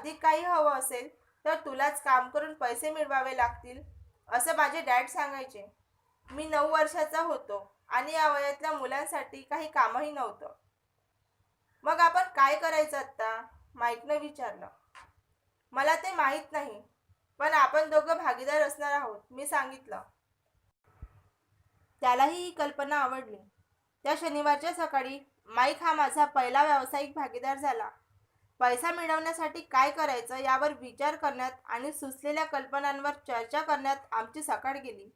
अधिक काही हवं असेल तर तुलाच काम करून पैसे मिळवावे लागतील, असं माझे डॅड सांगायचे. मी 9 वर्षाचा होतो आणि या वयातल्या मुलांसाठी काही कामही नव्हतं. मग आपण काय करायचं आत्ता? माईकनं विचारलं. मला ते माहीत नाही, पण आपण दोघं भागीदार असणार आहोत, मी सांगितलं. त्यालाही ही कल्पना आवडली. त्या शनिवारच्या सकाळी माईक हा माझा पहिला व्यावसायिक भागीदार झाला. पैसा मिळवण्यासाठी काय करायचं यावर विचार करण्यात आणि सुचलेल्या कल्पनांवर चर्चा करण्यात आमची सकाळ गेली.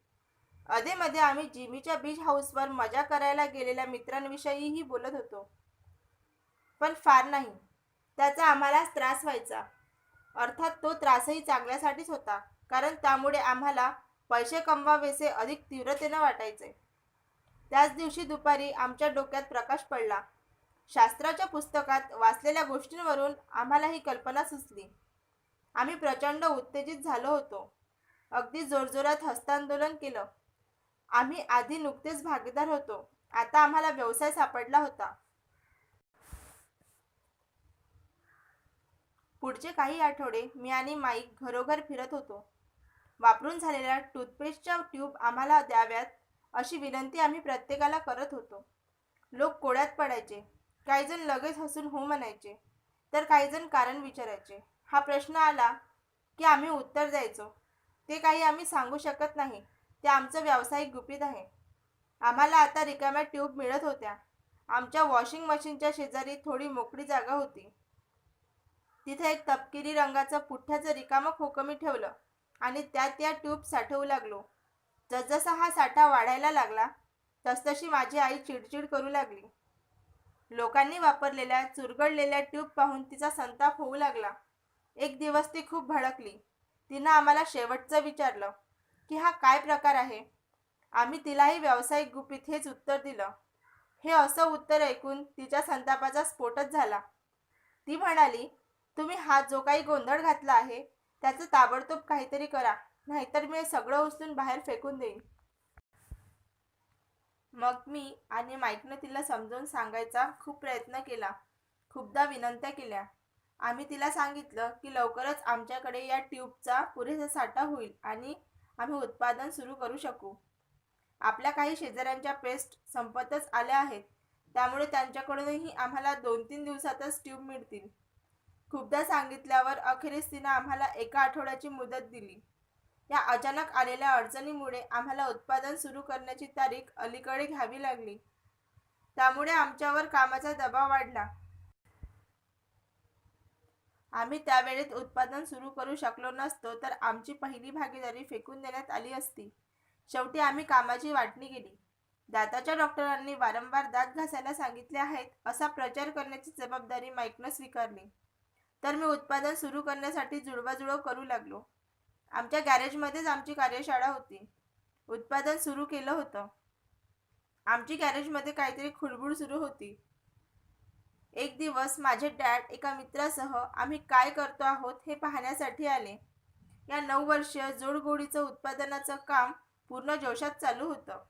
अधेमध्ये आम्ही जिमीच्या बीच हाऊसवर मजा करायला गेलेल्या मित्रांविषयीही बोलत होतो. पण फार नाही. त्याचा आम्हालाच त्रास व्हायचा. अर्थात तो त्रासही चांगल्यासाठीच होता, कारण त्यामुळे आम्हाला पैसे कमवावेसे अधिक तीव्रतेनं वाटायचे. त्याच दिवशी दुपारी आमच्या डोक्यात प्रकाश पडला. शास्त्राच्या पुस्तकात वाचलेल्या गोष्टींवरून आम्हाला ही कल्पना सुचली. आम्ही प्रचंड उत्तेजित झालो होतो. अगदी जोरजोरात हस्तांदोलन केलं. आम्ही आधी नुकतेच भागीदार होतो, आता आम्हाला व्यवसाय सापडला होता. पुढचे काही आठवडे मी आणि माईक घरोघर फिरत होतो. वापरून झालेल्या टूथपेस्टच्या ट्यूब आम्हाला द्याव्यात अशी विनंती आम्ही प्रत्येकाला करत होतो. लोक कोड्यात पडायचे. काहीजण लगेच हसून हो म्हणायचे, तर काहीजण कारण विचारायचे. हा प्रश्न आला की आम्ही उत्तर द्यायचो, ते काही आम्ही सांगू शकत नाही, ते आमचं व्यावसायिक गुपित आहे. आम्हाला आता रिकाम्या ट्यूब मिळत होत्या. आमच्या वॉशिंग मशीनच्या शेजारी थोडी मोकळी जागा होती. तिथे एक तपकिरी रंगाचं पुठ्ठ्याचं रिकामं खोकं मी ठेवलं आणि त्यात या ट्यूब साठवू लागलो. जसजसा हा साठा वाढायला लागला तसतशी माझी आई चिडचिड करू लागली. लोकांनी वापरलेल्या चुरगळलेल्या ट्यूब पाहून तिचा संताप होऊ लागला. एक दिवस ती खूप भडकली. तिनं आम्हाला शेवटचं विचारलं की हा काय प्रकार आहे. आम्ही तिलाही व्यावसायिक गुपित हेच उत्तर दिलं. हे असं उत्तर ऐकून तिच्या संतापाचा स्फोटच झाला. ती म्हणाली, तुम्ही हा जो काही गोंधळ घातला आहे त्याचं ताबडतोब काहीतरी करा, नाहीतर मी सगळं उचलून बाहेर फेकून देईन. मग मी आणि माईकनं तिला समजावून सांगायचा खूप प्रयत्न केला. खूपदा विनंत्या केल्या. आम्ही तिला सांगितलं की लवकरच आमच्याकडे या ट्यूबचा पुरेसा साठा होईल आणि आम्ही उत्पादन सुरू करू शकू. आपल्या काही शेजाऱ्यांच्या पेस्ट संपतच आल्या आहेत, त्यामुळे त्यांच्याकडूनही आम्हाला 2-3 दिवसातच ट्यूब मिळतील. खूपदा सांगितल्यावर अखेरीस तिनं आम्हाला एका आठवड्याची मुदत दिली. या अचानक आलेल्या अडचणीमुळे आम्हाला उत्पादन सुरू करण्याची तारीख अलीकडे घ्यावी लागली. त्यामुळे आमच्यावर कामाचा दबाव वाढला. आम्ही त्यावेळेत उत्पादन सुरू करू शकलो नसतो तर आमची पहिली भागीदारी फेकून देण्यात आली असती. शेवटी आम्ही कामाची वाटणी केली. दाताच्या डॉक्टरांनी वारंवार दात घासायला सांगितले आहेत असा प्रचार करण्याची जबाबदारी माईकनं स्वीकारली. तर मी उत्पादन सुरू करण्यासाठी जुळवाजुळव करू लागलो. आमच्या गॅरेजमध्येच आमची कार्यशाळा होती. उत्पादन सुरू केलं होतं. आमची गॅरेजमध्ये काहीतरी खुळबुळ सुरू होती. एक दिवस माझे डॅड एका मित्रासह आम्ही काय करतो आहोत हे पाहण्यासाठी आले. या 9 वर्षीय जोडगोळीचं उत्पादनाचं काम पूर्ण जोशात चालू होतं.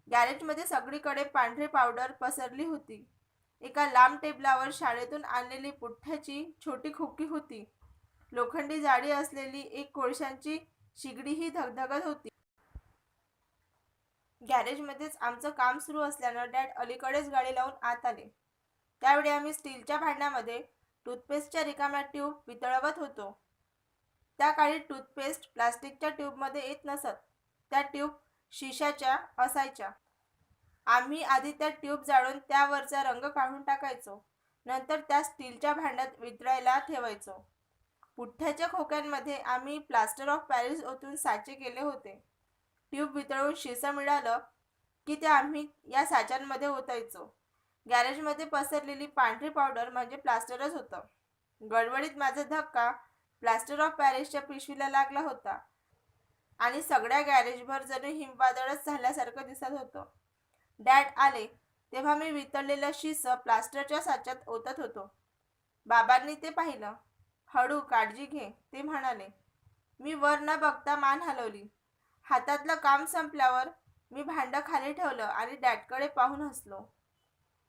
गॅरेजमध्ये सगळीकडे पांढरी पावडर पसरली होती. एका लांब टेबलावर शाळेतून आणलेली पुठ्ठ्याची छोटी खोकी होती. लोखंडी जाळी असलेली एक कोळशांची शिगडीही धगधगत होती. गॅरेजमध्येच आमचं काम सुरू असल्यानं डॅड अलीकडेच गाडी लावून आत आले. त्यावेळी आम्ही स्टीलच्या भांड्यामध्ये टूथपेस्टच्या रिकाम्या ट्यूब वितळवत होतो. त्या काळी टूथपेस्ट प्लास्टिकच्या ट्यूबमध्ये येत नसत. त्या ट्यूब शिशाच्या असायच्या. आम्ही आधी त्या ट्यूब जाळून त्यावरचा रंग काढून टाकायचो. नंतर त्या स्टीलच्या भांड्यात वितळायला ठेवायचो. पुठ्ठ्याच्या खोक्यांमध्ये आम्ही प्लास्टर ऑफ पॅरिस ओतून साचे केले होते. ट्यूब वितळून शिसं मिळालं की ते आम्ही या साच्यांमध्ये ओतायचो. गॅरेजमध्ये पसरलेली पांढरी पावडर म्हणजे प्लास्टरच होतं. गडबडीत माझा धक्का प्लास्टर ऑफ पॅरिसच्या पिशवीला लागला होता आणि सगळ्या गॅरेजभर जणू हिमवादळच झाल्यासारखं दिसत होतं. डॅड आले तेव्हा मी वितळलेलं शिसं प्लास्टरच्या साच्यात ओतत होतो. बाबांनी ते पाहिलं. हळू, काळजी घे, ते म्हणाले. मी वर न बघता मान हलवली. हातातलं काम संपल्यावर मी भांडं खाली ठेवलं आणि डॅडकडे पाहून हसलो.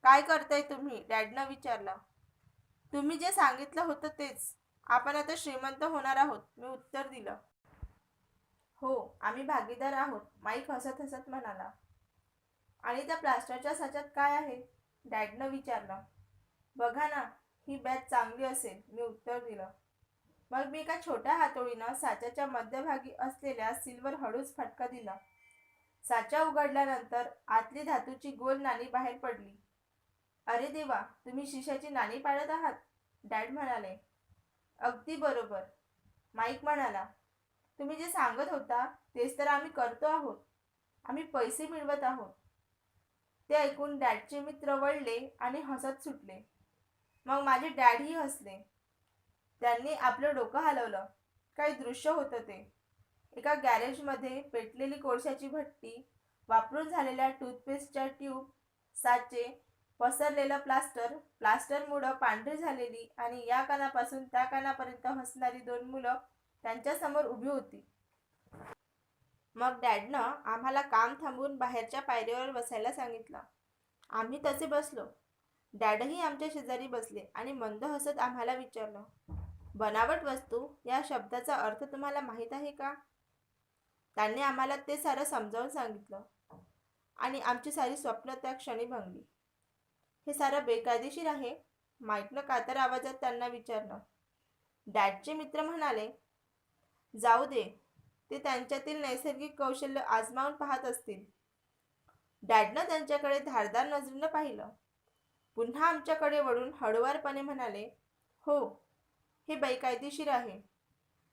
काय करताय तुम्ही? डॅडनं विचारलं. तुम्ही जे सांगितलं होतं तेच. आपण आता श्रीमंत होणार आहोत, मी उत्तर दिलं. हो, आम्ही भागीदार आहोत, माईक हसत हसत म्हणाला. आणि त्या प्लास्टरच्या साच्यात काय आहे? डॅडनं विचारलं. बघा ना, ही बॅच चांगली असेल, मी उत्तर दिलं. मग मी एका छोट्या हातोडीनं साच्याच्या मध्यभागी असलेल्या सिल्वर हळूच फटका दिला. साचा उघडल्यानंतर आतली धातूची गोल नाणी बाहेर पडली. अरे देवा, तुम्ही शिशाची नाणी पाडत आहात, डॅड म्हणाले. अगदी बरोबर, माईक म्हणाला. तुम्ही जे सांगत होता तेच तर आम्ही करतो आहोत. आम्ही पैसे मिळवत आहोत. ते ऐकून डॅडचे मित्र वळले आणि हसत सुटले. मग माझे डॅडही हसले. त्यांनी आपलं डोकं हलवलं. काही दृश्य होतं ते. एका गॅरेजमध्ये पेटलेली कोळशाची भट्टी, वापरून झालेल्या टूथपेस्टच्या ट्यूब, साचे, पसरलेलं प्लास्टर, प्लास्टरमुळं पांढरी झालेली आणि या कानापासून त्या कानापर्यंत हसणारी दोन मुलं त्यांच्यासमोर उभी होती. मग डॅडनं आम्हाला काम थांबवून बाहेरच्या पायरीवर बसायला सांगितलं. आम्ही तसे बसलो. डॅडही आमच्या शेजारी बसले आणि मंद हसत आम्हाला विचारलं, बनावट वस्तू या शब्दाचा अर्थ तुम्हाला माहीत आहे का? त्यांनी आम्हाला ते सारं समजावून सांगितलं आणि आमची सारी स्वप्न त्या क्षणी भंगली. हे सारं बेकायदेशीर आहे, माईकनं कातर आवाजात त्यांना विचारलं. डॅडचे मित्र म्हणाले, जाऊ दे, ते त्यांच्यातील नैसर्गिक कौशल्य आजमावून पाहत असतील. डॅडनं त्यांच्याकडे धारदार नजरेनं पाहिलं. पुन्हा आमच्याकडे वळून हळुवारपणे म्हणाले, हो, हे बेकायदेशीर आहे.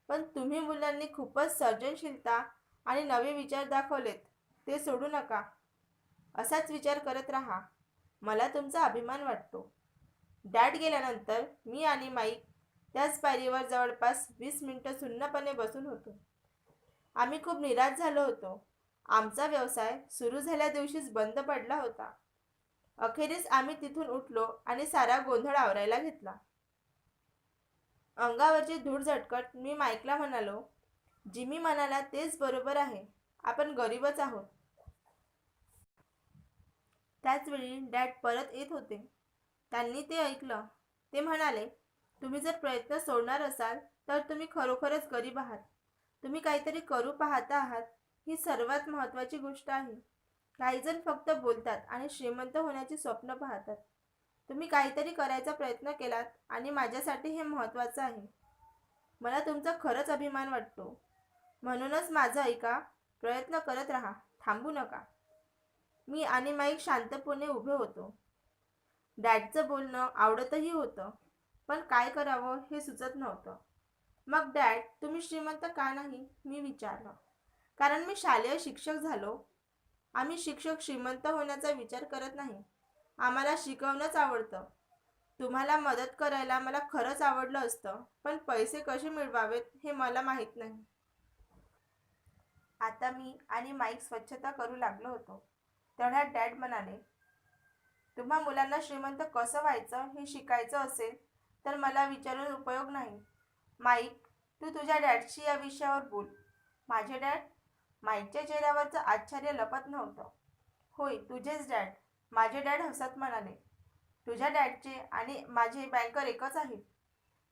पण तुम्ही मुलांनी खूपच सर्जनशीलता आणि नवे विचार दाखवलेत, ते सोडू नका. असाच विचार करत राहा. मला तुमचा अभिमान वाटतो. डॅड गेल्यानंतर मी आणि माईक त्याच पायरीवर जवळपास 20 मिनिटं सुन्नपणे बसून होतो. आम्ही खूप निराश झालो होतो. आमचा व्यवसाय सुरू झाल्या दिवशीच बंद पडला होता. अखेरीस आम्ही तिथून उठलो आणि सारा गोंधळ आवरायला घेतला. अंगावरची धूळ झटकत मी माईकला म्हणालो, जिमी म्हणाला तेच बरोबर आहे. आपण गरीबच आहोत. त्याचवेळी डॅड परत येत होते. त्यांनी ते ऐकलं. ते म्हणाले, तुम्ही जर प्रयत्न सोडणार असाल तर तुम्ही खरोखरच गरीब आहात. तुम्ही काहीतरी करू पाहता आहात, ही सर्वात महत्त्वाची गोष्ट आहे. काहीजण फक्त बोलतात आणि श्रीमंत होण्याची स्वप्न पाहतात. तुम्ही काहीतरी करायचा प्रयत्न केलात आणि माझ्यासाठी हे महत्त्वाचं आहे. मला तुमचा खरंच अभिमान वाटतो. म्हणूनच माझं ऐका, प्रयत्न करत राहा, थांबू नका. मी आणि माईक शांतपणे उभे होतो. डॅडचं बोलणं आवडतही होतं, पण काय करावं हे सुचत नव्हतं. मग डॅड, तुम्ही श्रीमंत का नाही, मी विचारलं. कारण मी शालेय शिक्षक झालो. आम्ही शिक्षक श्रीमंत होण्याचा विचार करत नाही. आम्हाला शिकवणंच आवडतं. तुम्हाला मदत करायला मला खरंच आवडलं असतं, पण पैसे कसे मिळवावेत हे मला माहीत नाही. आता मी आणि माईक स्वच्छता करू लागलो होतो. तेवढ्यात डॅड म्हणाले, तुम्हा मुलांना श्रीमंत कसं व्हायचं हे शिकायचं असेल तर मला विचारून उपयोग नाही. माईक, तू तुझ्या डॅडशी या विषयावर बोल. माझे डॅड? माईकच्या चेहऱ्यावरचं आश्चर्य लपत नव्हतं. होय, तुझेच डॅड, माझे डॅड हसत म्हणाले. तुझ्या डॅडचे आणि माझे बँकर एकच आहेत.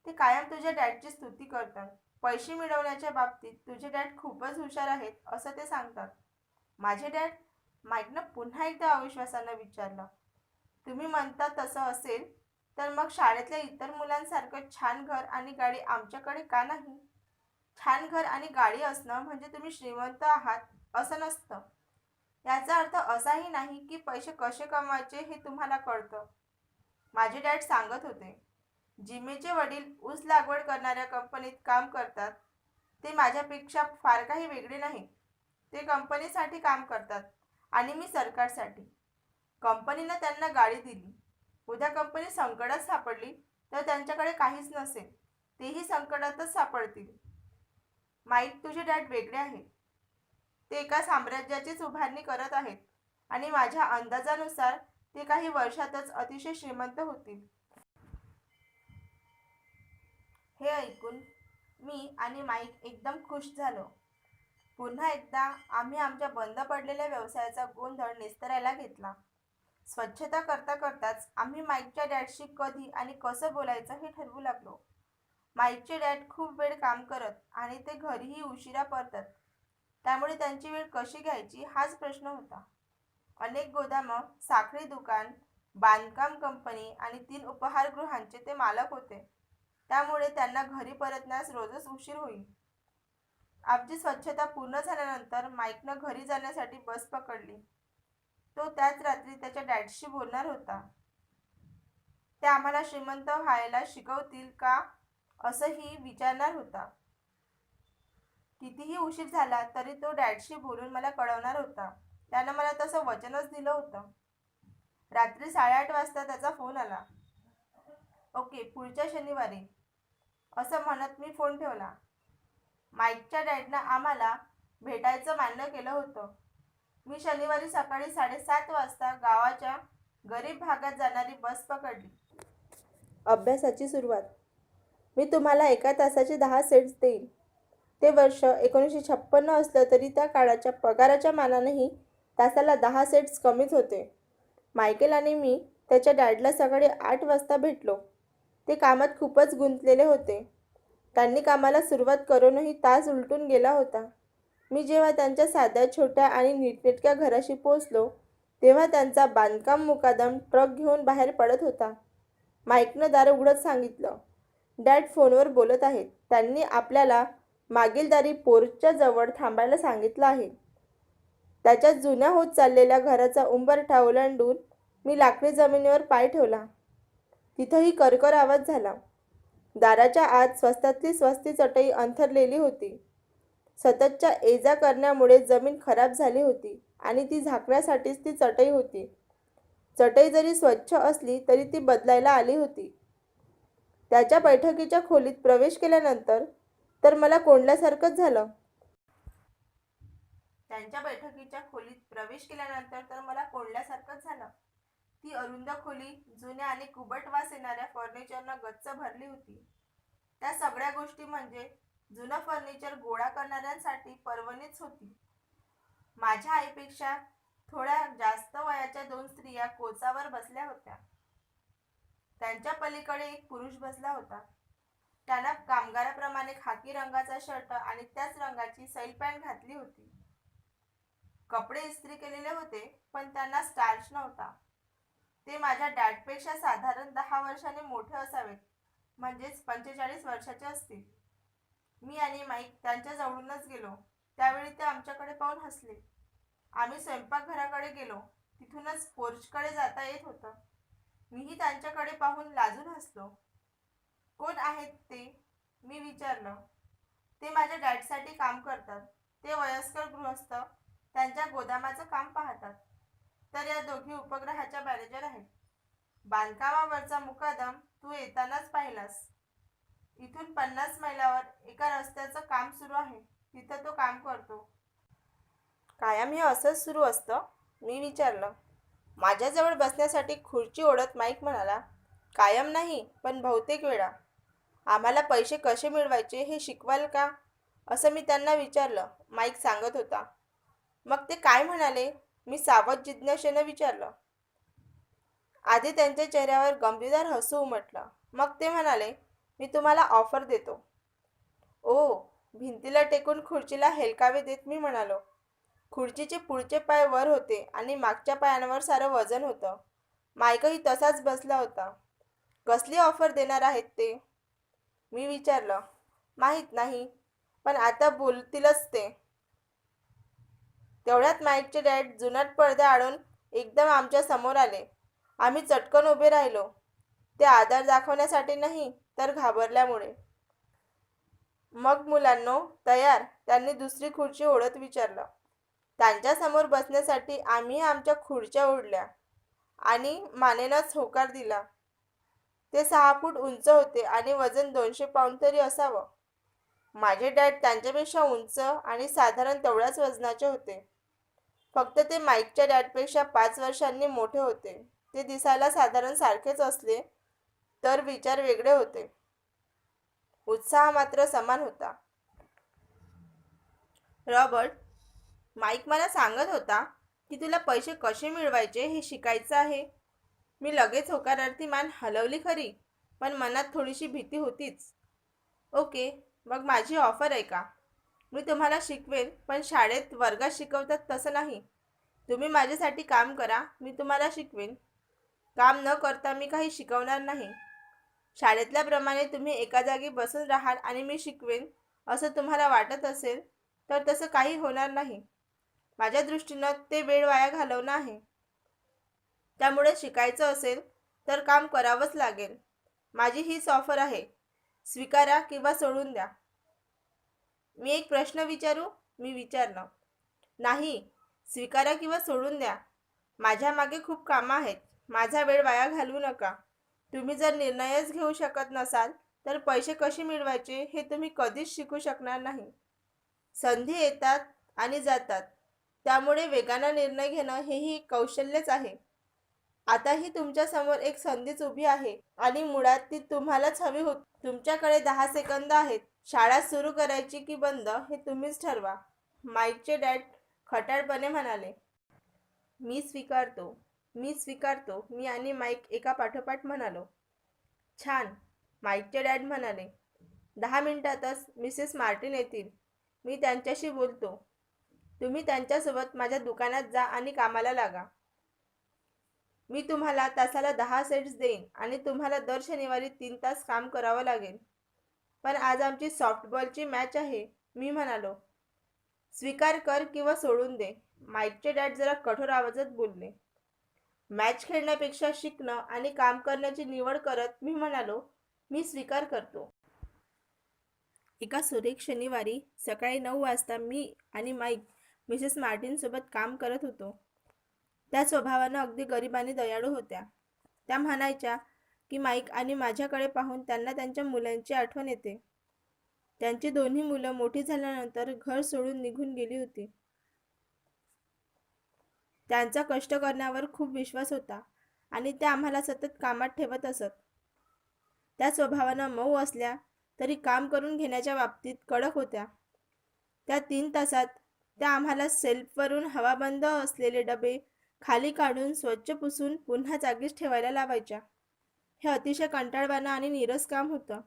ते कायम तुझ्या डॅडची स्तुती करतात. पैसे मिळवण्याच्या बाबतीत तुझे डॅड खूपच हुशार आहेत असं ते सांगतात. माझे डॅड? माईकनं पुन्हा एकदा अविश्वासानं विचारलं. तुम्ही म्हणता तसं असेल तर मग शाळेतल्या इतर मुलांसारखं छान घर आणि गाडी आमच्याकडे का नाही? छान घर आणि गाडी असणं म्हणजे तुम्ही श्रीमंत आहात असं नसतं. याचा अर्थ असाही नाही की पैसे कसे कमवायचे हे तुम्हाला कळतं. माझे डॅड सांगत होते, जिमीचे वडील ऊस लागवड करणाऱ्या कंपनीत काम करतात. ते माझ्यापेक्षा फार काही वेगळे नाहीत. ते कंपनीसाठी काम करतात आणि मी सरकारसाठी. कंपनीनं त्यांना गाडी दिली. उद्या कंपनी संकटात सापडली तर त्यांच्याकडे काहीच नसेल. तेही संकटातच सापडतील. माईक, तुझे डॅड वेगळे आहेत. ते एका साम्राज्याचीच उभारणी करत आहेत आणि माझ्या अंदाजानुसार ते काही वर्षातच अतिशय श्रीमंत होतील. हे ऐकून मी आणि माईक एकदम खुश झालो. पुन्हा एकदा आम्ही आमच्या बंद पडलेल्या व्यवसायाचा गोंधळ निस्तरायला घेतला. स्वच्छता करता करताच आम्ही माईकच्या डॅडशी कधी आणि कसं बोलायचं हे ठरवू लागलो. माईकचे डॅड खूप वेळ काम करत आणि ते घरीही उशिरा परतत. त्यामुळे त्यांची वेळ कशी घ्यायची हाच प्रश्न होता. अनेक गोदामं, साखळी दुकान, बांधकाम कंपनी आणि 3 उपाहारगृहांचे ते मालक होते. त्यामुळे त्यांना घरी परतण्यास रोजच उशीर होई. आमची स्वच्छता पूर्ण झाल्यानंतर माईकनं घरी जाण्यासाठी बस पकडली. तो त्याच रात्री त्याच्या डॅडशी बोलणार होता. ते आम्हाला श्रीमंत व्हायला शिकवतील का असंही विचारणार होता. कितीही उशीर झाला तरी तो डॅडशी बोलून मला कळवणार होता. त्यानं मला तसं वचनच दिलं होतं. रात्री 8:30 वाजता त्याचा फोन आला. ओके, पुढच्या शनिवारी, असं म्हणत मी फोन ठेवला. माईकच्या डॅडनं आम्हाला भेटायचं मान्य केलं होतं. मी शनिवारी सकाळी 7:30 वाजता गावाच्या गरीब भागात जाणारी बस पकडली. अभ्यासाची सुरुवात. मी तुम्हाला 1 तासाचे 10 सेट्स देईन. ते वर्ष 1956 असलं तरी त्या काळाच्या पगाराच्या मानानेही तासाला 10 सेट्स कमीच होते. मायकेल आणि मी त्याच्या डॅडला सकाळी 8 वाजता भेटलो. ते कामात खूपच गुंतलेले होते. त्यांनी कामाला सुरुवात करूनही तास उलटून गेला होता. मी जेव्हा त्यांच्या साध्या, छोट्या आणि नीटनेटक्या घराशी पोचलो, तेव्हा त्यांचा बांधकाम मुकादम ट्रक घेऊन बाहेर पडत होता. माईकनं दार उघडत सांगितलं, डॅड फोनवर बोलत आहेत. त्यांनी आपल्याला मागील दारी पोर्चच्या जवळ थांबायला सांगितलं आहे. त्याच्या जुन्या होत चाललेल्या घराचा उंबरठा ओलांडून मी लाकडी जमिनीवर पाय ठेवला. तिथंही करकर आवाज झाला. दाराच्या आत स्वस्तातली स्वस्ती चटई अंथरलेली होती. सततच्या ये-जा करण्यामुळे जमीन खराब झाली होती आणि ती झाकण्यासाठीच ती चटई होती. चटई जरी स्वच्छ असली तरी ती बदलायला आली होती. त्याच्या बैठकीच्या खोलीत प्रवेश केल्यानंतर तर मला कोंडल्यासारखंच झालं. ती अरुंद खोली जुन्या आणि कुबट वास येणाऱ्या फर्निचरनं गच्च भरली होती. त्या सगळ्या गोष्टी म्हणजे जुनं फर्निचर गोळा करणाऱ्यांसाठी पर्वणीच होती. माझ्या आईपेक्षा थोड्या जास्त वयाच्या 2 स्त्रिया कोचावर बसल्या होत्या. त्यांच्या पलीकडे एक पुरुष बसला होता. त्यानं कामगाराप्रमाणे खाकी रंगाचा शर्ट आणि त्याच रंगाची सैल पॅन्ट घातली होती. कपडे इस्त्री केलेले होते, पण त्यांना स्टार्च नव्हता. ते माझ्या डॅडपेक्षा साधारण 10 वर्षांनी मोठे असावेत, म्हणजेच 45 वर्षाचे असतील. मी आणि माईक त्यांच्या जवळूनच गेलो. त्यावेळी ते आमच्याकडे पाहून हसले. आम्ही स्वयंपाकघराकडे गेलो. तिथूनच पोर्चकडे जाता येत होतं. मीही त्यांच्याकडे पाहून लाजून हसलो. कोण आहेत ते? मी विचारलं. ते माझ्या डॅडसाठी काम करतात. ते वयस्कर गृहस्थ त्यांच्या गोदामाचं काम पाहतात. तर या दोघी उपग्रहाच्या मॅनेजर आहेत. बांधकामावरचा मुकादम तू येतानाच पाहिलास. इथून 50 मैलावर एका रस्त्याचं काम सुरू आहे. तिथं तो काम करतो. कायम हे असंच सुरू असतं? मी विचारलं. माझ्याजवळ बसण्यासाठी खुर्ची ओढत माईक म्हणाला, कायम नाही, पण बहुतेक वेळा. आम्हाला पैसे कसे मिळवायचे हे शिकवाल का, असं मी त्यांना विचारलं. माईक सांगत होता. मग ते काय म्हणाले? मी सावध जिज्ञासेनं विचारलं. आधी त्यांच्या चेहऱ्यावर गमतीदार हसू उमटलं. मग ते म्हणाले, मी तुम्हाला ऑफर देतो. ओ, भिंतीला टेकून खुर्चीला हेलकावे देत मी म्हणालो. खुर्चीचे पुढचे पाय वर होते आणि मागच्या पायांवर सारं वजन होतं. माईकही तसाच बसला होता. कसली ऑफर देणार आहेत ते? मी विचारलं. माहीत नाही, पण आता बोलतीलच ते. तेवढ्यात माईकचे डॅड जुनाट पडदे आडून एकदम आमच्या समोर आले. आम्ही चटकन उभे राहिलो. ते आदर दाखवण्यासाठी नाही, तर घाबरल्यामुळे. मग मुलांनो, तयार? त्यांनी दुसरी खुर्ची ओढत विचारलं. त्यांच्यासमोर बसण्यासाठी आम्ही आमच्या खुर्च्या ओढल्या आणि मानेनंच होकार दिला. ते 6 फूट उंच होते आणि वजन 200 पाऊंड तरी असावं. माझे डॅड त्यांच्यापेक्षा उंच आणि साधारण तेवढ्याच वजनाचे होते. फक्त ते माईकच्या डॅडपेक्षा 5 वर्षांनी मोठे होते. ते दिसायला साधारण सारखेच असले तर विचार वेगळे होते. उत्साह मात्र समान होता. रॉबर्ट, माईक मला सांगत होता की तुला पैसे कसे मिळवायचे हे शिकायचं आहे. मी लगेच होकारार्थी मान हलवली खरी, पण मनात थोडीशी भीती होतीच. ओके, मग माझी ऑफर आहे का? मी तुम्हाला शिकवेन, पण शाळेत वर्गात शिकवतात तसं नाही. तुम्ही माझ्यासाठी काम करा, मी तुम्हाला शिकवेन. काम न करता मी काही शिकवणार नाही. शाळेतल्याप्रमाणे तुम्ही एका जागी बसून राहाल आणि मी शिकवेन असं तुम्हाला वाटत असेल तर तसं काही होणार नाही. माझ्या दृष्टीनं ते वेळ वाया घालवणं आहे. त्यामुळे शिकायचं असेल तर काम करावंच लागेल. माझी हीच ऑफर आहे. स्वीकारा किंवा सोडून द्या. मी एक प्रश्न विचारू? मी विचारलं. नाही, स्वीकारा किंवा सोडून द्या. माझ्या मागे खूप कामं आहेत. माझा वेळ वाया घालवू नका. तुम्ही जर निर्णयच घेऊ शकत नसाल तर पैसे कसे मिळवायचे हे तुम्ही कधीच शिकू शकणार नाही. संधी येतात आणि जातात. त्यामुळे वेगानं निर्णय घेणं हेही एक कौशल्यच आहे. आताही तुमच्यासमोर एक संधीच उभी आहे आणि मुळात ती तुम्हालाच हवी होती. तुमच्याकडे 10 सेकंद आहेत. शाळा सुरू करायची की बंद हे तुम्हीच ठरवा. माईकचे डॅड खट्याळपणे म्हणाले. मी स्वीकारतो. मी स्वीकारतो. मी आणि माईक एका पाठोपाठ म्हणालो. छान, माईकचे डॅड म्हणाले. 10 मिनिटातच मिसेस मार्टिन येतील. मी त्यांच्याशी बोलतो. तुम्ही त्यांच्यासोबत माझ्या दुकानात जा आणि कामाला लागा. मी तुम्हाला तासाला 10 सेंट्स देईन आणि तुम्हाला दर शनिवारी 3 तास काम करावं लागेल. पण आज आमची सॉफ्टबॉलची मॅच आहे, मी म्हणालो. स्वीकार कर किंवा सोडून दे, माईकचे डॅड जरा कठोर आवाजात बोलले. मॅच खेळण्यापेक्षा शिकणं आणि काम करण्याची निवड करत मी म्हणालो, मी स्वीकार करतो. एका सुरेख शनिवारी सकाळी 9 वाजता मी आणि माईक मिसेस मार्टिनसोबत काम करत होतो. त्या स्वभावानं अगदी गरीब आणि दयाळू होत्या. त्या म्हणायच्या की माईक आणि माझ्याकडे पाहून त्यांना त्यांच्या मुलांची आठवण येते. त्यांची दोन्ही मुलं मोठी झाल्यानंतर घर सोडून निघून गेली होती. त्यांचा कष्ट करण्यावर खूप विश्वास होता आणि त्या आम्हाला सतत कामात ठेवत असत. त्या स्वभावानं मऊ असल्या तरी काम करून घेण्याच्या बाबतीत कडक होत्या. त्या 3 तासात त्या आम्हाला सेल्फवरून हवाबंद असलेले डबे खाली काढून स्वच्छ पुसून पुन्हा जागीच ठेवायला लावायच्या. हे अतिशय कंटाळवाणं आणि नीरस काम होतं.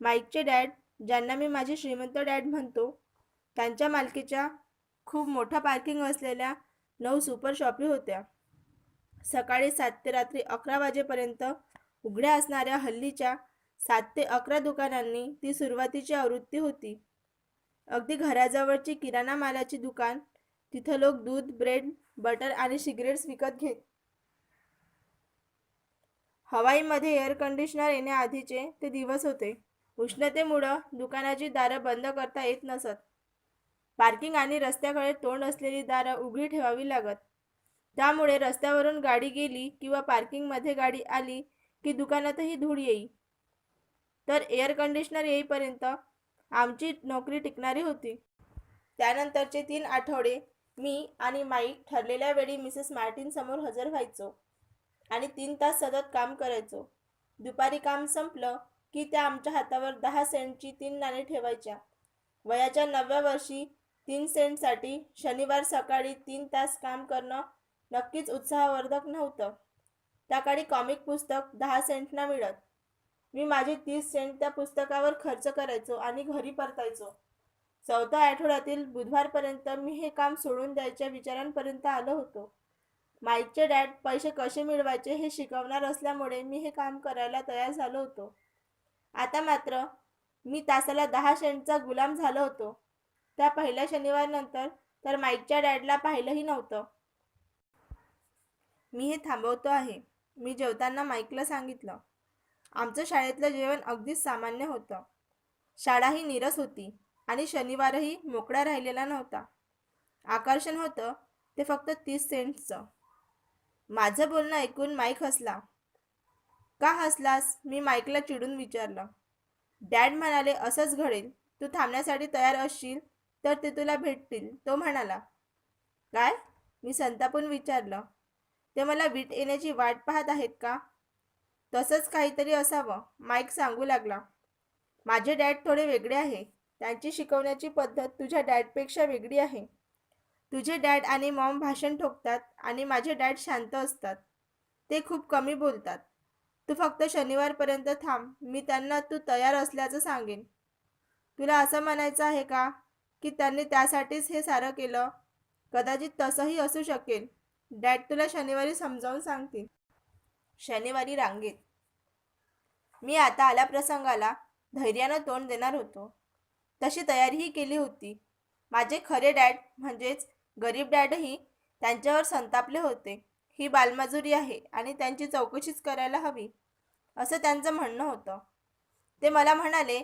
माईकचे डॅड, ज्यांना मी माझे श्रीमंत डॅड म्हणतो, त्यांच्या मालकीच्या खूप मोठा पार्किंग असलेल्या 9 सुपर शॉपी होत्या. सकाळी 7 ते रात्री 11 वाजेपर्यंत उघड्या असणाऱ्या हल्लीच्या 7 ते 11 दुकानांनी ती सुरुवातीची आवृत्ती होती. अगदी घराजवळची किराणा मालाची दुकान, तिथं लोक दूध, ब्रेड, बटर आणि सिगरेट्स विकत घेत. हवाईमध्ये एअर कंडिशनर येण्याआधीचे ते दिवस होते. उष्णतेमुळं दुकानाची दारं बंद करता येत नसत. पार्किंग आणि रस्त्याकडे तोंड असलेली दारं उघडी ठेवावी लागत. त्यामुळे रस्त्यावरून गाडी गेली किंवा पार्किंगमध्ये गाडी आली की दुकानातही धूळ येई. तर एअर कंडिशनर येईपर्यंत आमची नोकरी टिकणारी होती. त्यानंतरचे 3 आठवडे मी आणि माईक ठरलेल्या वेळी मिसेस मार्टिन समोर हजर व्हायचो आणि 3 तास सतत काम करायचो. दुपारी काम संपलं की त्या आमच्या हातावर 10 सेंटची 3 नाणी ठेवायच्या. वयाच्या 9व्या वर्षी 3 सेंटसाठी शनिवार सकाळी 3 तास काम करणं नक्कीच उत्साहवर्धक नव्हतं. त्या काळी कॉमिक पुस्तक 10 सेंटना मिळत. मी माझे 30 सेंट त्या पुस्तकावर खर्च करायचो आणि घरी परतायचो. 4थ्या आठवड्यातील बुधवारपर्यंत मी हे काम सोडून द्यायच्या विचारांपर्यंत आलो होतो. माईकचे डॅड पैसे कसे मिळवायचे हे शिकवणार असल्यामुळे मी हे काम करायला तयार झालो होतो. आता मात्र मी तासाला 10 सेंटचा गुलाम झालो होतो. त्या पहिल्या शनिवारनंतर तर माईकच्या डॅडला पाहिलंही नव्हतं. मी हे थांबवतो आहे, मी जेवताना माईकला सांगितलं. आमचं शाळेतलं जेवण अगदीच सामान्य होतं. शाळाही नीरस होती आणि शनिवारही मोकळा राहिलेला नव्हता. आकर्षण होतं ते फक्त 30 सेंट्सचं. माझं बोलणं ऐकून माईक हसला. का हसलास? मी माईकला चिडून विचारलं. डॅड म्हणाले, असंच घडेल. तू थांबण्यासाठी तयार असशील तर ते तुला भेटतील, तो म्हणाला. काय? मी संतापून विचारलं. ते मला वीट येण्याची वाट पाहत आहेत का? तसंच काहीतरी असावं, माईक सांगू लागला. माझे डॅड थोडे वेगळे आहे. त्यांची शिकवण्याची पद्धत तुझ्या डॅडपेक्षा वेगळी आहे. तुझे डॅड आणि मॉम भाषण ठोकतात आणि माझे डॅड शांत असतात. ते खूप कमी बोलतात. तू फक्त शनिवारपर्यंत थांब. मी त्यांना तू तयार असल्याचं सांगेन. तुला असं म्हणायचं आहे का की त्यांनी त्यासाठीच हे सारं केलं? कदाचित तसंही असू शकेल. डॅड तुला शनिवारी समजावून सांगतील. शनिवारी रांगेत मी आता आल्या प्रसंगाला धैर्यानं तोंड देणार होतो. तशी तयारीही केली होती. माझे खरे डॅड म्हणजेच गरीब डॅडही त्यांच्यावर संतापले होते. ही बालमजुरी आहे आणि त्यांची चौकशीच करायला हवी, असं त्यांचं म्हणणं होतं. ते मला म्हणाले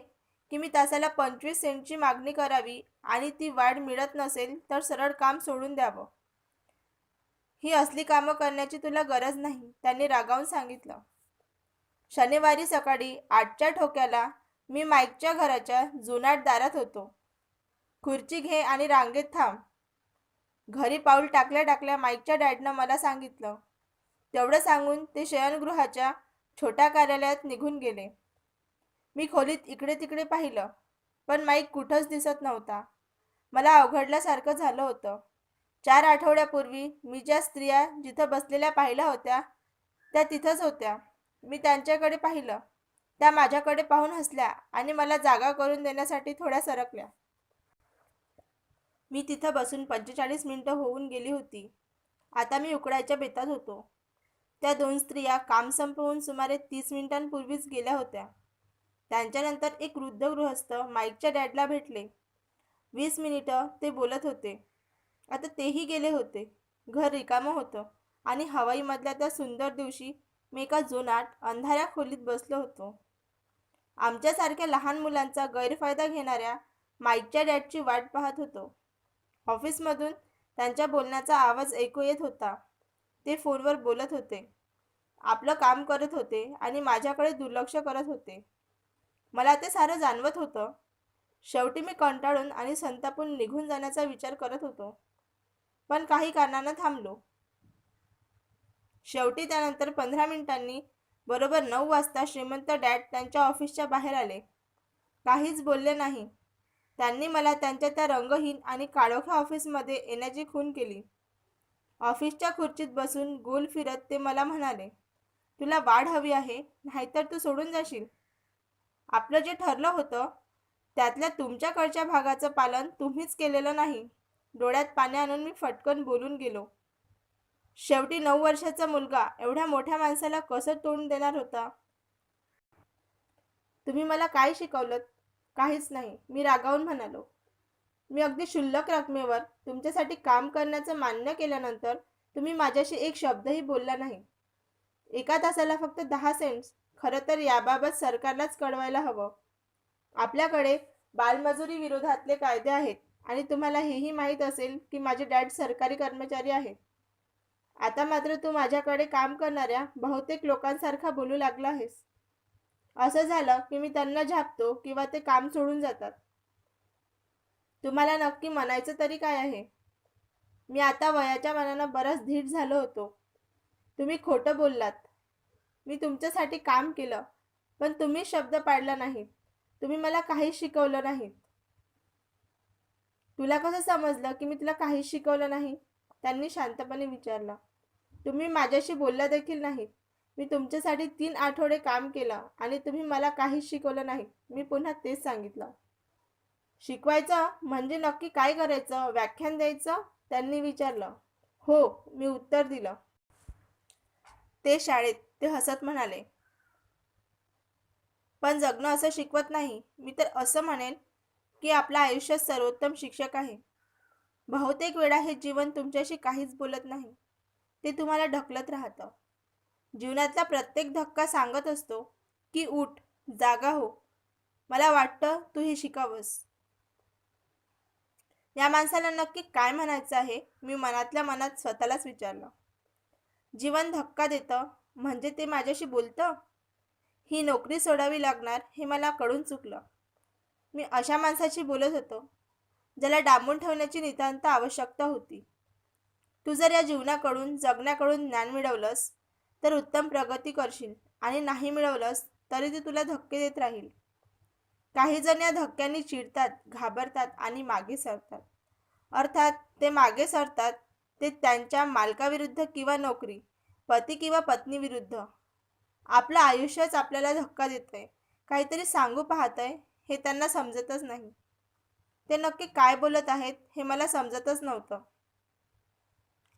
की मी तासाला 25 सेंटची मागणी करावी आणि ती वाढ मिळत नसेल तर सरळ काम सोडून द्यावं. ही असली कामं करण्याची तुला गरज नाही, त्यांनी रागावून सांगितलं. शनिवारी सकाळी 8च्या ठोक्याला मी माईकच्या घराच्या जुनाट दारात होतो. खुर्ची घे आणि रांगेत थांब. घरी पाऊल टाकल्या टाकल्या माईकच्या डॅडनं मला सांगितलं. तेवढं सांगून ते शयनगृहाच्या छोट्या कार्यालयात निघून गेले. मी खोलीत इकडे तिकडे पाहिलं, पण माईक कुठंच दिसत नव्हता. मला अवघडल्यासारखं झालं होतं. 4 आठवड्यापूर्वी मी ज्या स्त्रिया जिथं बसलेल्या पाहिल्या होत्या त्या तिथंच होत्या. मी त्यांच्याकडे पाहिलं. त्या माझ्याकडे पाहून हसल्या आणि मला जागा करून देण्यासाठी थोड्या सरकल्या. मी तिथं बसून 45 मिनिटं होऊन गेली होती. आता मी उकडायच्या बेतात होतो. त्या 2 स्त्रिया काम संपवून सुमारे 30 मिनिटांपूर्वीच गेल्या होत्या. त्यांच्यानंतर एक वृद्ध गृहस्थ माईकच्या डॅडला भेटले. 20 मिनिटं ते बोलत होते. आता तेही गेले होते. घर रिकामं होतं आणि हवाईमधल्या त्या सुंदर दिवशी मी एका जुनाट अंधाऱ्या खोलीत बसलो होतो. आमच्यासारख्या लहान मुलांचा गैरफायदा घेणाऱ्या माईकच्या डॅडची वाट पाहत होतो. ऑफिसमधून त्यांच्या बोलण्याचा आवाज ऐकू येत होता. ते फोनवर बोलत होते, आपलं काम करत होते आणि माझ्याकडे दुर्लक्ष करत होते. मला ते सारं जाणवत होतं. शेवटी मी कंटाळून आणि संतापून निघून जाण्याचा विचार करत होतो, पण काही कारणानं थांबलो. शेवटी त्यानंतर 15 मिनिटांनी बरोबर 9 वाजता श्रीमंत डॅड त्यांच्या ऑफिसच्या बाहेर आले. काहीच बोलले नाही. त्यांनी मला त्यांच्या त्या रंगहीन आणि काळोख्या ऑफिसमध्ये येण्याची खूण केली. ऑफिसच्या खुर्चीत बसून गोल फिरत ते मला म्हणाले, तुला वाढ हवी आहे, नाहीतर तू सोडून जाशील. आपलं जे ठरलं होतं त्यातल्या तुमच्याकडच्या भागाचं पालन तुम्हीच केलेलं नाही. डोळ्यात पाणी आणून मी फटकन बोलून गेलो. शेवटी 9 वर्षाचा मुलगा एवढ्या मोठ्या माणसाला कसं तोंड देणार होता? तुम्ही मला काय शिकवलं? काहीच नाही, मी रागावून म्हणालो. मी अगदी क्षुल्लक रकमेवर तुमच्यासाठी काम करण्याचं मान्य केल्यानंतर तुम्ही माझ्याशी एक शब्दही बोलला नाही. एका तासाला फक्त 10 सेंट्स. खरं तर याबाबत सरकारलाच कळवायला हवं. आपल्याकडे बालमजुरी विरोधातले कायदे आहेत आणि तुम्हाला हेही माहीत असेल की माझे डॅड सरकारी कर्मचारी आहेत. आता मात्र तू माझ्याकडे काम करणाऱ्या बहुतेक लोकांसारखा बोलू लागला आहेस. असं झालं की मी त्यांना झापतो किंवा ते काम सोडून जातात. तुम्हाला नक्की म्हणायचं तरी काय आहे? मी आता वयाच्या मानानं बराच धीट झालो होतो. तुम्ही खोटं बोललात. मी तुमच्यासाठी काम केलं, पण तुम्ही शब्द पाळला नाहीत. तुम्ही मला काहीच शिकवलं नाहीत. तुला कसं समजलं की मी तुला काहीच शिकवलं नाही? त्यांनी शांतपणे विचारलं. तुम्ही माझ्याशी बोलला देखील नाहीत. मी तुमच्यासाठी 3 आठवडे काम केलं आणि तुम्ही मला काहीच शिकवलं नाही. मी पुन्हा तेच सांगितलं. शिकवायचं म्हणजे नक्की काय करायचं? व्याख्यान द्यायचं? त्यांनी विचारलं. हो, मी उत्तर दिलं. ते शाळेत, ते हसत म्हणाले. पण जगणं असं शिकवत नाही. मी तर असं म्हणेन की आपल्या आयुष्यात सर्वोत्तम शिक्षक आहे. बहुतेक वेळा हे जीवन तुमच्याशी काहीच बोलत नाही. ते तुम्हाला ढकलत राहतं. जीवनातला प्रत्येक धक्का सांगत असतो की उठ, जागा हो. मला वाटतं तू हे शिकावंस. या माणसाला नक्की काय म्हणायचं आहे? मी मनातल्या मनात स्वतःलाच विचारलं. जीवन धक्का देतं म्हणजे ते माझ्याशी बोलतं? ही नोकरी सोडावी लागणार हे मला कळून चुकलं. मी अशा माणसाशी बोलत होतो ज्याला डांबून ठेवण्याची नितांत आवश्यकता होती. तू जर या जीवनाकडून, जगण्याकडून ज्ञान मिळवलंस तर उत्तम प्रगती करशील आणि नाही मिळवलंस तरी ते तुला धक्के देत राहील. काही जण या धक्क्यांनी चिडतात, घाबरतात आणि मागे सरतात. अर्थात ते मागे सरतात ते त्यांच्या मालकाविरुद्ध किंवा नोकरी, पती किंवा पत्नी विरुद्ध. आपलं आयुष्यच आपल्याला धक्का देतंय, काहीतरी सांगू पाहतंय हे त्यांना समजतच नाही. ते नक्की काय बोलत आहेत हे मला समजतच नव्हतं.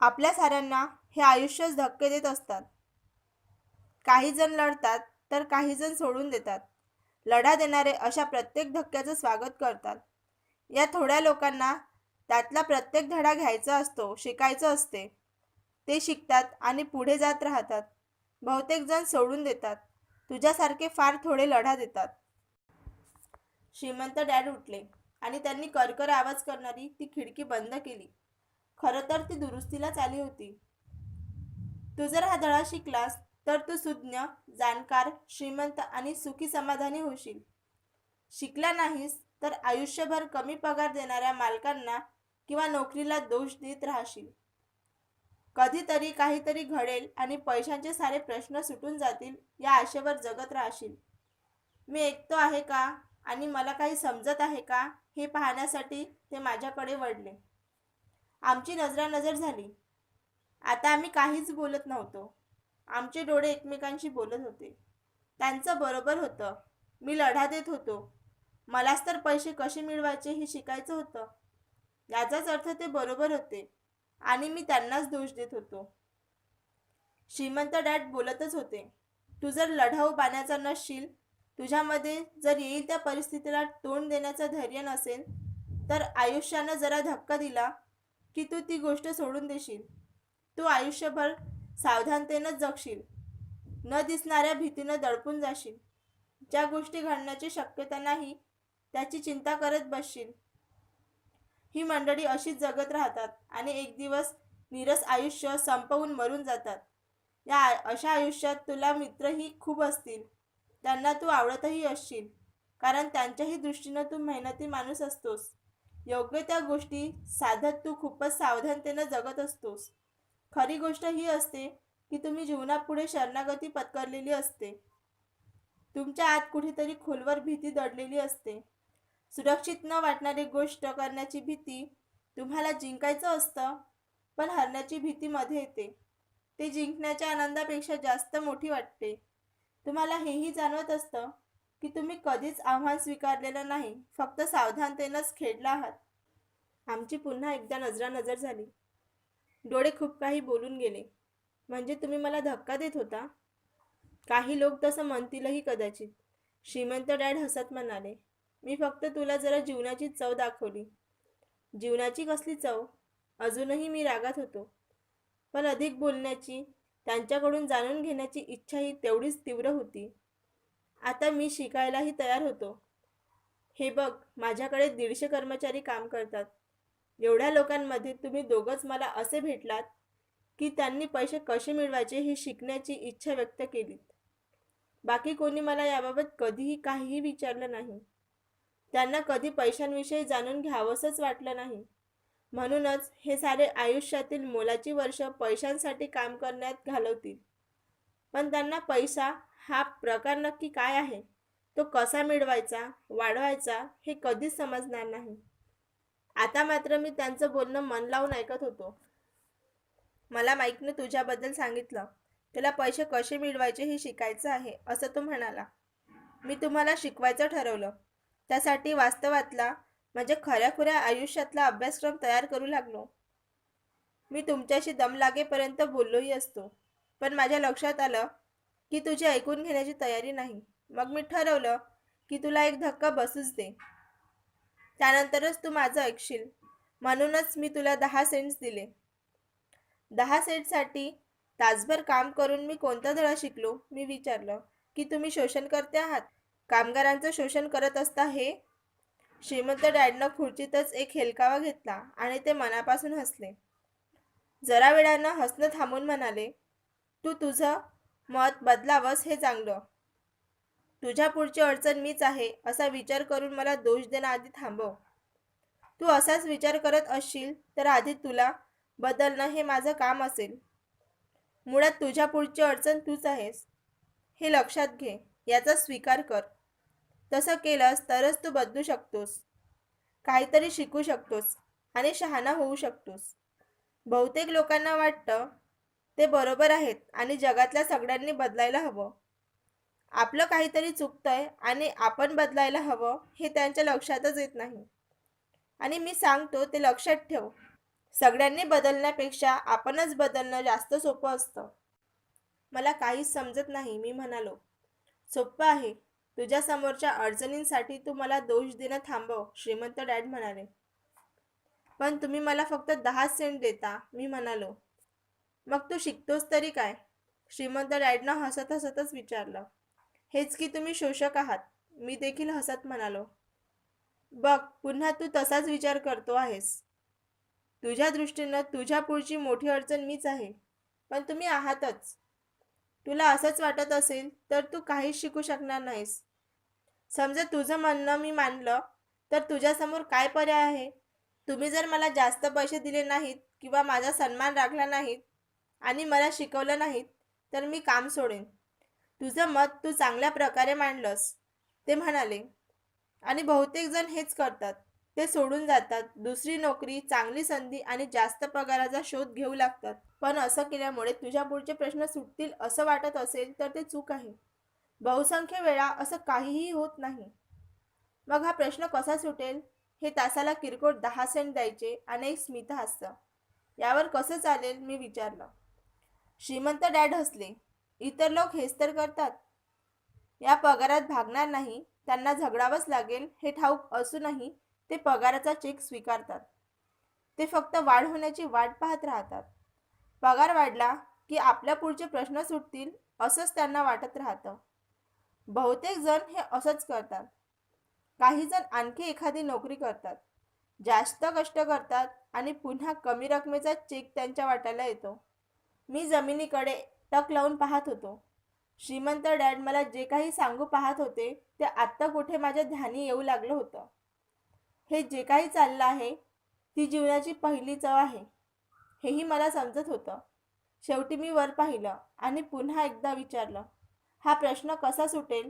आपल्या साऱ्यांना हे आयुष्यच धक्के देत असतात. काही जण लढतात तर काही जण सोडून देतात. लढा देणारे अशा प्रत्येक धक्क्याचं स्वागत करतात. या थोड्या लोकांना त्यातला प्रत्येक धडा घ्यायचा असतो, शिकायचं असते. ते शिकतात आणि पुढे जात राहतात. बहुतेक जण सोडून देतात. तुझ्यासारखे फार थोडे लढा देतात. श्रीमंत डॅड उठले आणि त्यांनी करकर आवाज करणारी ती खिडकी बंद केली. खरं तर ती दुरुस्तीलाच आली होती. तू जर हा धडा शिकलास तर तू सुज्ञ, जाणकार, श्रीमंत आणि सुखी समाधानी होशील. शिकला नाहीस तर आयुष्यभर कमी पगार देणाऱ्या मालकांना किंवा नोकरीला दोष देत राहशील. कधीतरी काहीतरी घडेल आणि पैशांचे सारे प्रश्न सुटून जातील या आशेवर जगत राहशील. मी ऐकतो आहे का आणि मला काही समजत आहे का हे पाहण्यासाठी ते माझ्याकडे वळले. आमची नजरानजर झाली. आता आम्ही काहीच बोलत नव्हतो. आमचे डोळे एकमेकांशी बोलत होते. त्यांचं बरोबर होतं. मी लढा देत होतो. मलाच तर पैसे कसे मिळवायचे हे शिकायचं होतं. याचाच अर्थ ते बरोबर होते आणि मी त्यांनाच दोष देत होतो. श्रीमंत डॅड बोलतच होते. तू जर लढाऊ बाण्याचा नसशील, तुझ्यामध्ये जर येईल त्या परिस्थितीला तोंड देण्याचं धैर्य नसेल, तर आयुष्यानं जरा धक्का दिला की तू ती गोष्ट सोडून देशील. तू आयुष्यभर सावधानतेनंच जगशील. न दिसणाऱ्या भीतीनं दडपून जाशील. ज्या गोष्टी घडण्याची शक्यता नाही त्याची चिंता करत बसशील. ही मंडळी अशीच जगत राहतात आणि एक दिवस नीरस आयुष्य संपवून मरून जातात. या अशा आयुष्यात तुला मित्रही खूप असतील. त्यांना तू आवडतही असशील, कारण त्यांच्याही दृष्टीनं तू मेहनती माणूस असतोस. योग्य त्या गोष्टी साधत तू खूपच सावधानतेनं जगत असतोस. खरी गोष्ट ही असते की तुम्ही जीवनापुढे शरणागती पत्करलेली असते. तुमच्या आत कुठेतरी खोलवर भीती दडलेली असते. सुरक्षित न वाटणारी गोष्ट करण्याची भीती. तुम्हाला जिंकायचं असतं, पण हरण्याची भीती मध्ये येते. ते जिंकण्याच्या आनंदापेक्षा जास्त मोठी वाटते. तुम्हाला हेही जाणवत असतं की तुम्ही कधीच आव्हान स्वीकारलेलं नाही, फक्त सावधानतेनंच खेळला आहात. आमची पुन्हा एकदा नजरानजर झाली. डोळे खूप काही बोलून गेले. म्हणजे तुम्ही मला धक्का देत होता? काही लोक तसं म्हणतीलही कदाचित. श्रीमंत डॅड हसत म्हणाले. मी फक्त तुला जरा जीवनाची चव दाखवली. जीवनाची कसली चव? अजूनही मी रागात होतो. पण अधिक बोलण्याची, त्यांच्याकडून जाणून घेण्याची इच्छाही तेवढीच तीव्र होती. आता मी शिकायलाही तयार होतो. हे बघ, माझ्याकडे 150 कर्मचारी काम करतात. एवढ्या लोकांमध्ये तुम्ही दोघंच मला असे भेटलात की त्यांनी पैसे कसे मिळवायचे हे शिकण्याची इच्छा व्यक्त केलीत. बाकी कोणी मला याबाबत कधीही काहीही विचारलं नाही. त्यांना कधी पैशांविषयी जाणून घ्यावंसंच वाटलं नाही. म्हणूनच हे सारे आयुष्यातील मोलाची वर्ष पैशांसाठी काम करण्यात घालवतील. पण त्यांना पैसा हा प्रकार नक्की काय आहे, तो कसा मिळवायचा, वाढवायचा हे कधीच समजणार नाही. आता मात्र मी त्यांचं बोलणं मन लावून ऐकत होतो. मला माईकने तुझ्याबद्दल सांगितलं. त्याला पैसे कसे मिळवायचे हे शिकायचं आहे असं तो म्हणाला. मी तुम्हाला शिकवायचं ठरवलं. त्यासाठी वास्तवातला म्हणजे खऱ्याखुऱ्या आयुष्यातला अभ्यासक्रम तयार करू लागलो. मी तुमच्याशी दम लागेपर्यंत बोललोही असतो. पण माझ्या लक्षात आलं की तुझी ऐकून घेण्याची तयारी नाही. मग मी ठरवलं की तुला एक धक्का बसूच दे. त्यानंतरच तू माझं ऐकशील. म्हणूनच मी तुला 10 सेंट्स दिले. 10 सेंटसाठी तासभर काम करून मी कोणता धडा शिकलो? मी विचारलं. की तुम्ही शोषण करते आहात, कामगारांचं शोषण करत असता हे? श्रीमंत डॅडनं खुर्चीतच एक हेलकावा घेतला आणि ते मनापासून हसले. जरा वेळानं हसणं थांबून म्हणाले, तू तुझं मत बदलावंस हे चांगलं. तुझ्या पुढची अडचण मीच आहे असा विचार करून मला दोष देण्याआधी थांबव. तू असाच विचार करत असशील तर आधी तुला बदलणं हे माझं काम असेल. मुळात तुझ्या पुढची अडचण तूच आहेस. हे लक्षात घे, याचा स्वीकार कर. तसं केलंस तरच तू बदलू शकतोस, काहीतरी शिकू शकतोस आणि शहाणा होऊ शकतोस. बहुतेक लोकांना वाटतं ते बरोबर आहेत आणि जगातल्या सगळ्यांनी बदलायला हवं. आपलं काहीतरी चुकतंय आणि आपण बदलायला हवं हे त्यांच्या लक्षातच येत नाही. आणि मी सांगतो ते लक्षात ठेव. सगळ्यांनी बदलण्यापेक्षा आपणच बदलणं जास्त सोपं असतं. मला काहीच समजत नाही, मी म्हणालो. सोपं आहे. तुझ्या समोरच्या अडचणींसाठी तू मला दोष देणं थांबव, श्रीमंत डॅड म्हणाले. पण तुम्ही मला फक्त 10 सेंट देता, मी म्हणालो. मग तू शिकतोस तरी काय? श्रीमंत डॅडनं हसत हसतच विचारलं. हेच की तुम्ही शोषक आहात, मी देखील हसत म्हणालो. बघ, पुन्हा तू तसाच विचार करतो आहेस. तुझ्या दृष्टीनं तुझ्या पुढची मोठी अडचण मीच आहे, पण तुम्ही आहातच. तुला असंच वाटत असेल तर तू काहीच शिकू शकणार नाहीस. समजा तुझं म्हणणं मी मानलं तर तुझ्यासमोर काय पर्याय आहे? तुम्ही जर मला जास्त पैसे दिले नाहीत किंवा माझा सन्मान राखला नाहीत आणि मला शिकवलं नाहीत तर मी काम सोडेन. तुझं मत तू चांगल्या प्रकारे मांडलंस, ते म्हणाले. आणि बहुतेक जण हेच करतात. ते सोडून जातात, दुसरी नोकरी, चांगली संधी आणि जास्त पगाराचा शोध घेऊ लागतात. पण असं केल्यामुळे तुझ्या पुढचे प्रश्न सुटतील असं वाटत असेल तर ते चूक आहे. बहुसंख्य वेळा असं काहीही होत नाही. मग हा प्रश्न कसा सुटेल? हे तासाला किरकोळ 10 सेंट द्यायचे आणि एक स्मितहास्य. यावर कसं चालेल, मी विचारलं. श्रीमंत डॅड हसले. इतर लोक हेच तर करतात. या पगारात भागणार नाही, त्यांना झगडावंच लागेल हे ठाऊक असूनही ते पगाराचा चेक स्वीकारतात. ते फक्त वाढ होण्याची वाट पाहत राहतात. पगार वाढला की आपल्या पुढचे प्रश्न सुटतील असंच त्यांना वाटत राहतं. बहुतेक जण हे असंच करतात. काही जण आणखी एखादी नोकरी करतात, जास्त कष्ट करतात आणि पुन्हा कमी रकमेचा चेक त्यांच्या वाट्याला येतो. मी जमिनीकडे टक लावून पाहत होतो. श्रीमंत डॅड मला जे काही सांगू पाहत होते ते आत्ता कुठे माझ्या ध्यानी येऊ लागलं होतं. हे जे काही चाललं आहे ती जीवनाची पहिली चव आहे, हेही मला समजत होतं. शेवटी मी वर पाहिलं आणि पुन्हा एकदा विचारलं, हा प्रश्न कसा सुटेल?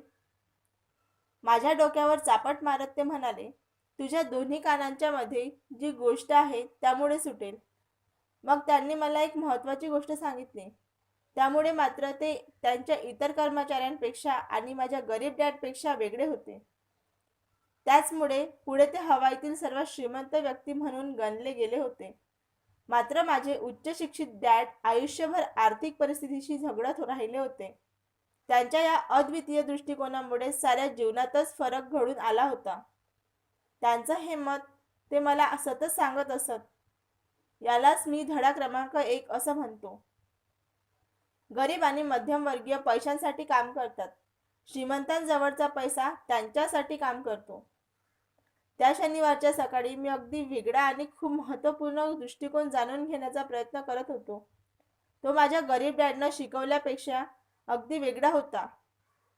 माझ्या डोक्यावर चापट मारत ते म्हणाले, तुझ्या दोन्ही कानांच्या मध्ये जी गोष्ट आहे त्यामुळे सुटेल. मग त्यांनी मला एक महत्त्वाची गोष्ट सांगितली. त्यामुळे मात्र ते त्यांच्या इतर कर्मचाऱ्यांपेक्षा आणि माझ्या गरीब डॅडपेक्षा वेगळे होते. त्याचमुळे पुढे ते हवाईतील सर्वात श्रीमंत व्यक्ती म्हणून गणले गेले होते. मात्र माझे उच्च शिक्षित डॅड आयुष्यभर आर्थिक परिस्थितीशी झगडत राहिले होते. त्यांच्या या अद्वितीय दृष्टिकोनामुळे साऱ्या जीवनातच फरक घडून आला होता. त्यांचं हे मत ते मला सतत सांगत असत. यालाच मी धडा क्रमांक 1 असं म्हणतो. गरीब आणि मध्यमवर्गीय पैशांसाठी काम करतात. श्रीमंतांजवळचा पैसा त्यांच्यासाठी काम करतो. त्या शनिवारच्या सकाळी मी अगदी वेगळा आणि खूप महत्त्वपूर्ण दृष्टिकोन जाणून घेण्याचा प्रयत्न करत होतो. तो माझ्या गरीब डॅडनं शिकवल्यापेक्षा अगदी वेगळा होता.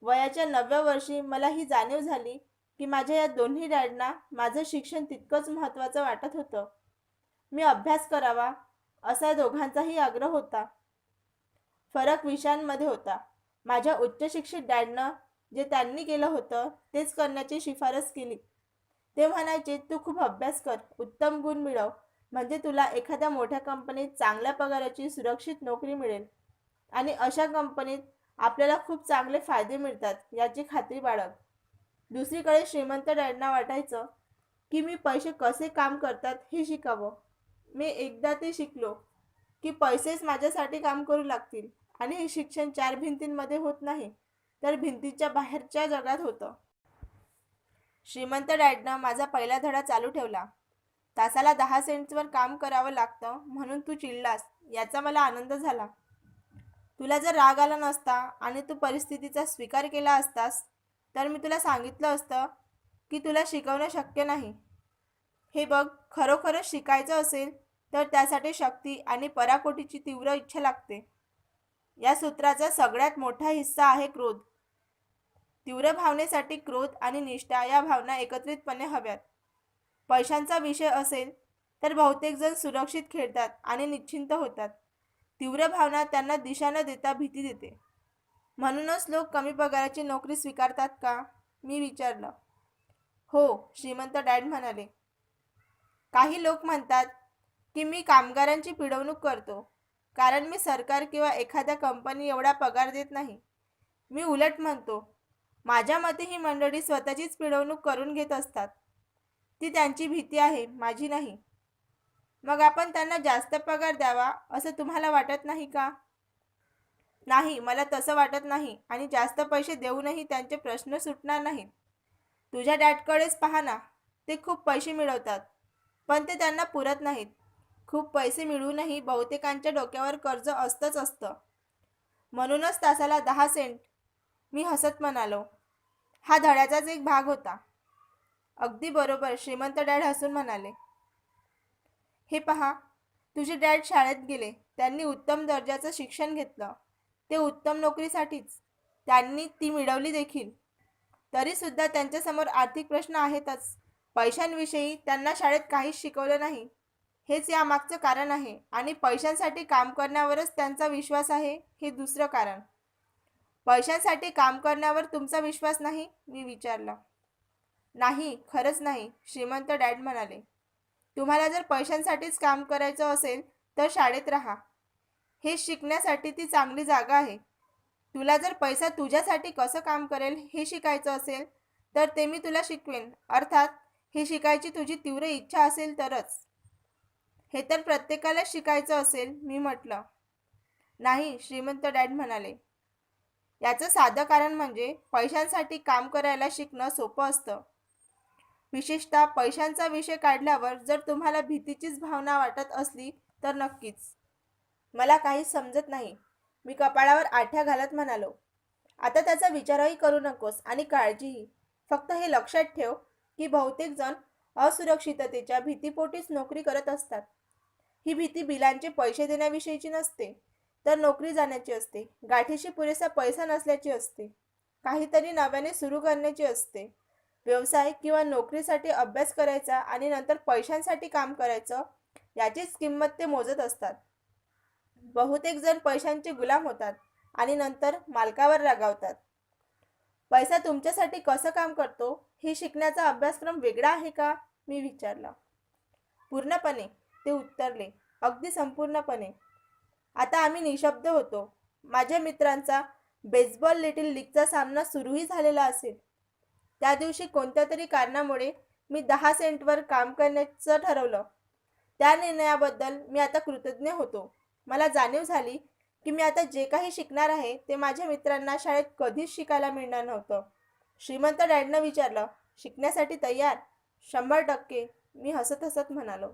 वयाच्या 9व्या वर्षी मला ही जाणीव झाली की माझ्या या दोन्ही डॅडना माझं शिक्षण तितकंच महत्त्वाचं वाटत होतं. मी अभ्यास करावा असा दोघांचाही आग्रह होता. फरक विषयांमध्ये होता. माझ्या उच्च शिक्षित डॅडनं जे त्यांनी केलं होतं तेच करण्याची शिफारस केली. ते म्हणायचे, तू खूप अभ्यास कर, उत्तम गुण मिळव, म्हणजे तुला एखाद्या मोठ्या कंपनीत चांगल्या पगाराची सुरक्षित नोकरी मिळेल आणि अशा कंपनीत आपल्याला खूप चांगले फायदे मिळतात याची खात्री बाळग. दुसरीकडे श्रीमंत डॅडना वाटायचं की मी पैसे कसे काम करतात हे शिकावं. मी एकदा ते शिकलो की पैसेच माझ्यासाठी काम करू लागतील आणि हे शिक्षण 4 भिंतींमध्ये होत नाही तर भिंतीच्या बाहेरच्या जगात होतं. श्रीमंत डॅडनं माझा पहिला धडा चालू ठेवला. तासाला 10 सेंट्सवर काम करावं लागतं म्हणून तू चिडलास याचा मला आनंद झाला. तुला जर राग आला नसता आणि तू परिस्थितीचा स्वीकार केला असतास तर मी तुला सांगितलं असतं की तुला शिकवणं शक्य नाही. हे बघ, खरोखरच शिकायचं असेल तर त्यासाठी शक्ती आणि पराकोटीची तीव्र इच्छा लागते. या सूत्राचा सगळ्यात मोठा हिस्सा आहे क्रोध. तीव्र भावनेसाठी क्रोध आणि निष्ठा या भावना एकत्रितपणे हव्यात. पैशांचा विषय असेल तर बहुतेक जण सुरक्षित खेळतात आणि निश्चिंत होतात. तीव्र भावना त्यांना दिशा न देता भीती देते. म्हणूनच लोक कमी पगाराची नोकरी स्वीकारतात का, मी विचारलं. हो, श्रीमंत डॅड म्हणाले. काही लोक म्हणतात की मी कामगारांची पिळवणूक करतो कारण मी सरकार किंवा एखाद्या कंपनी एवढा पगार देत नाही. मी उलट म्हणतो, माझ्या मते ही मंडळी स्वतःचीच पिळवणूक करून घेत असतात. ती त्यांची भीती आहे, माझी नाही. मग आपण त्यांना जास्त पगार द्यावा असं तुम्हाला वाटत नाही का? नाही, मला तसं वाटत नाही आणि जास्त पैसे देऊनही त्यांचे प्रश्न सुटणार नाहीत. तुझ्या डॅडकडेच पहा ना. ते खूप पैसे मिळवतात, पण ते त्यांना पुरत नाहीत. खूप पैसे मिळूनही बहुतेकांच्या डोक्यावर कर्ज असतंच असतं. म्हणूनच तासाला 10 सेंट. मी हसत म्हणालो. हा धड्याचाच एक भाग होता. अगदी बरोबर, श्रीमंत डॅड हसून म्हणाले. हे पहा, तुझे डॅड शाळेत गेले. त्यांनी उत्तम दर्जाचं शिक्षण घेतलं. ते उत्तम नोकरीसाठीच. त्यांनी ती मिळवली देखील. तरीसुद्धा त्यांच्यासमोर आर्थिक प्रश्न आहेतच. पैशांविषयी त्यांना शाळेत काहीच शिकवलं नाही. हेच यामागचं कारण आहे. आणि पैशांसाठी काम करण्यावरच त्यांचा विश्वास आहे, हे दुसरं कारण. पैशांसाठी काम करण्यावर तुमचा विश्वास नाही? मी विचारलं. नाही, खरंच नाही, श्रीमंत डॅड म्हणाले. तुम्हाला जर पैशांसाठीच काम करायचं असेल तर शाळेत राहा. हे शिकण्यासाठी ती चांगली जागा आहे. तुला जर पैसा तुझ्यासाठी कसं काम करेल हे शिकायचं असेल तर ते मी तुला शिकवेन. अर्थात हे शिकायची तुझी तीव्र इच्छा असेल तरच. हे तर प्रत्येकालाच शिकायचं असेल, मी म्हटलं. नाही, श्रीमंत डॅड म्हणाले. याचं साधं कारण म्हणजे पैशांसाठी काम करायला शिकणं सोपं असतं. विशेषतः पैशांचा विषय काढल्यावर जर तुम्हाला भीतीचीच भावना वाटत असली तर नक्कीच. मला काहीच समजत नाही, मी कपाळावर आठ्या घालत म्हणालो. आता त्याचा विचारही करू नकोस आणि काळजीही. फक्त हे लक्षात ठेव की बहुतेक जण असुरक्षिततेच्या भीतीपोटीच नोकरी करत असतात. ही भीती बिलांचे पैसे देण्याविषयीची नसते, तर नोकरी जाण्याची असते. गाठीशी पुरेसा पैसा नसल्याची असते. काहीतरी नव्याने सुरू करण्याची असते. व्यवसाय किंवा नोकरीसाठी अभ्यास करायचा आणि नंतर पैशांसाठी काम करायचं, याचीच किंमत ते मोजत असतात. बहुतेक जण पैशांचे गुलाम होतात आणि नंतर मालकावर रागावतात. पैसा तुमच्यासाठी कसं काम करतो हे शिकण्याचा अभ्यासक्रम वेगळा आहे का? मी विचारलं. पूर्णपणे, ते उत्तरले. अगदी संपूर्णपणे. आता आम्ही निशब्द होतो. माझ्या मित्रांचा बेसबॉल लिटिल लीगचा सामना सुरूही झालेला असेल. त्या दिवशी कोणत्या तरी कारणामुळे मी 10 सेंटवर काम करण्याचं ठरवलं. त्या निर्णयाबद्दल मी आता कृतज्ञ होतो. मला जाणीव झाली की मी आता जे काही शिकणार आहे ते माझ्या मित्रांना शाळेत कधीच शिकायला मिळणार नव्हतं. श्रीमंत डॅडनं विचारलं, शिकण्यासाठी तयार? 100%, मी हसत हसत म्हणालो.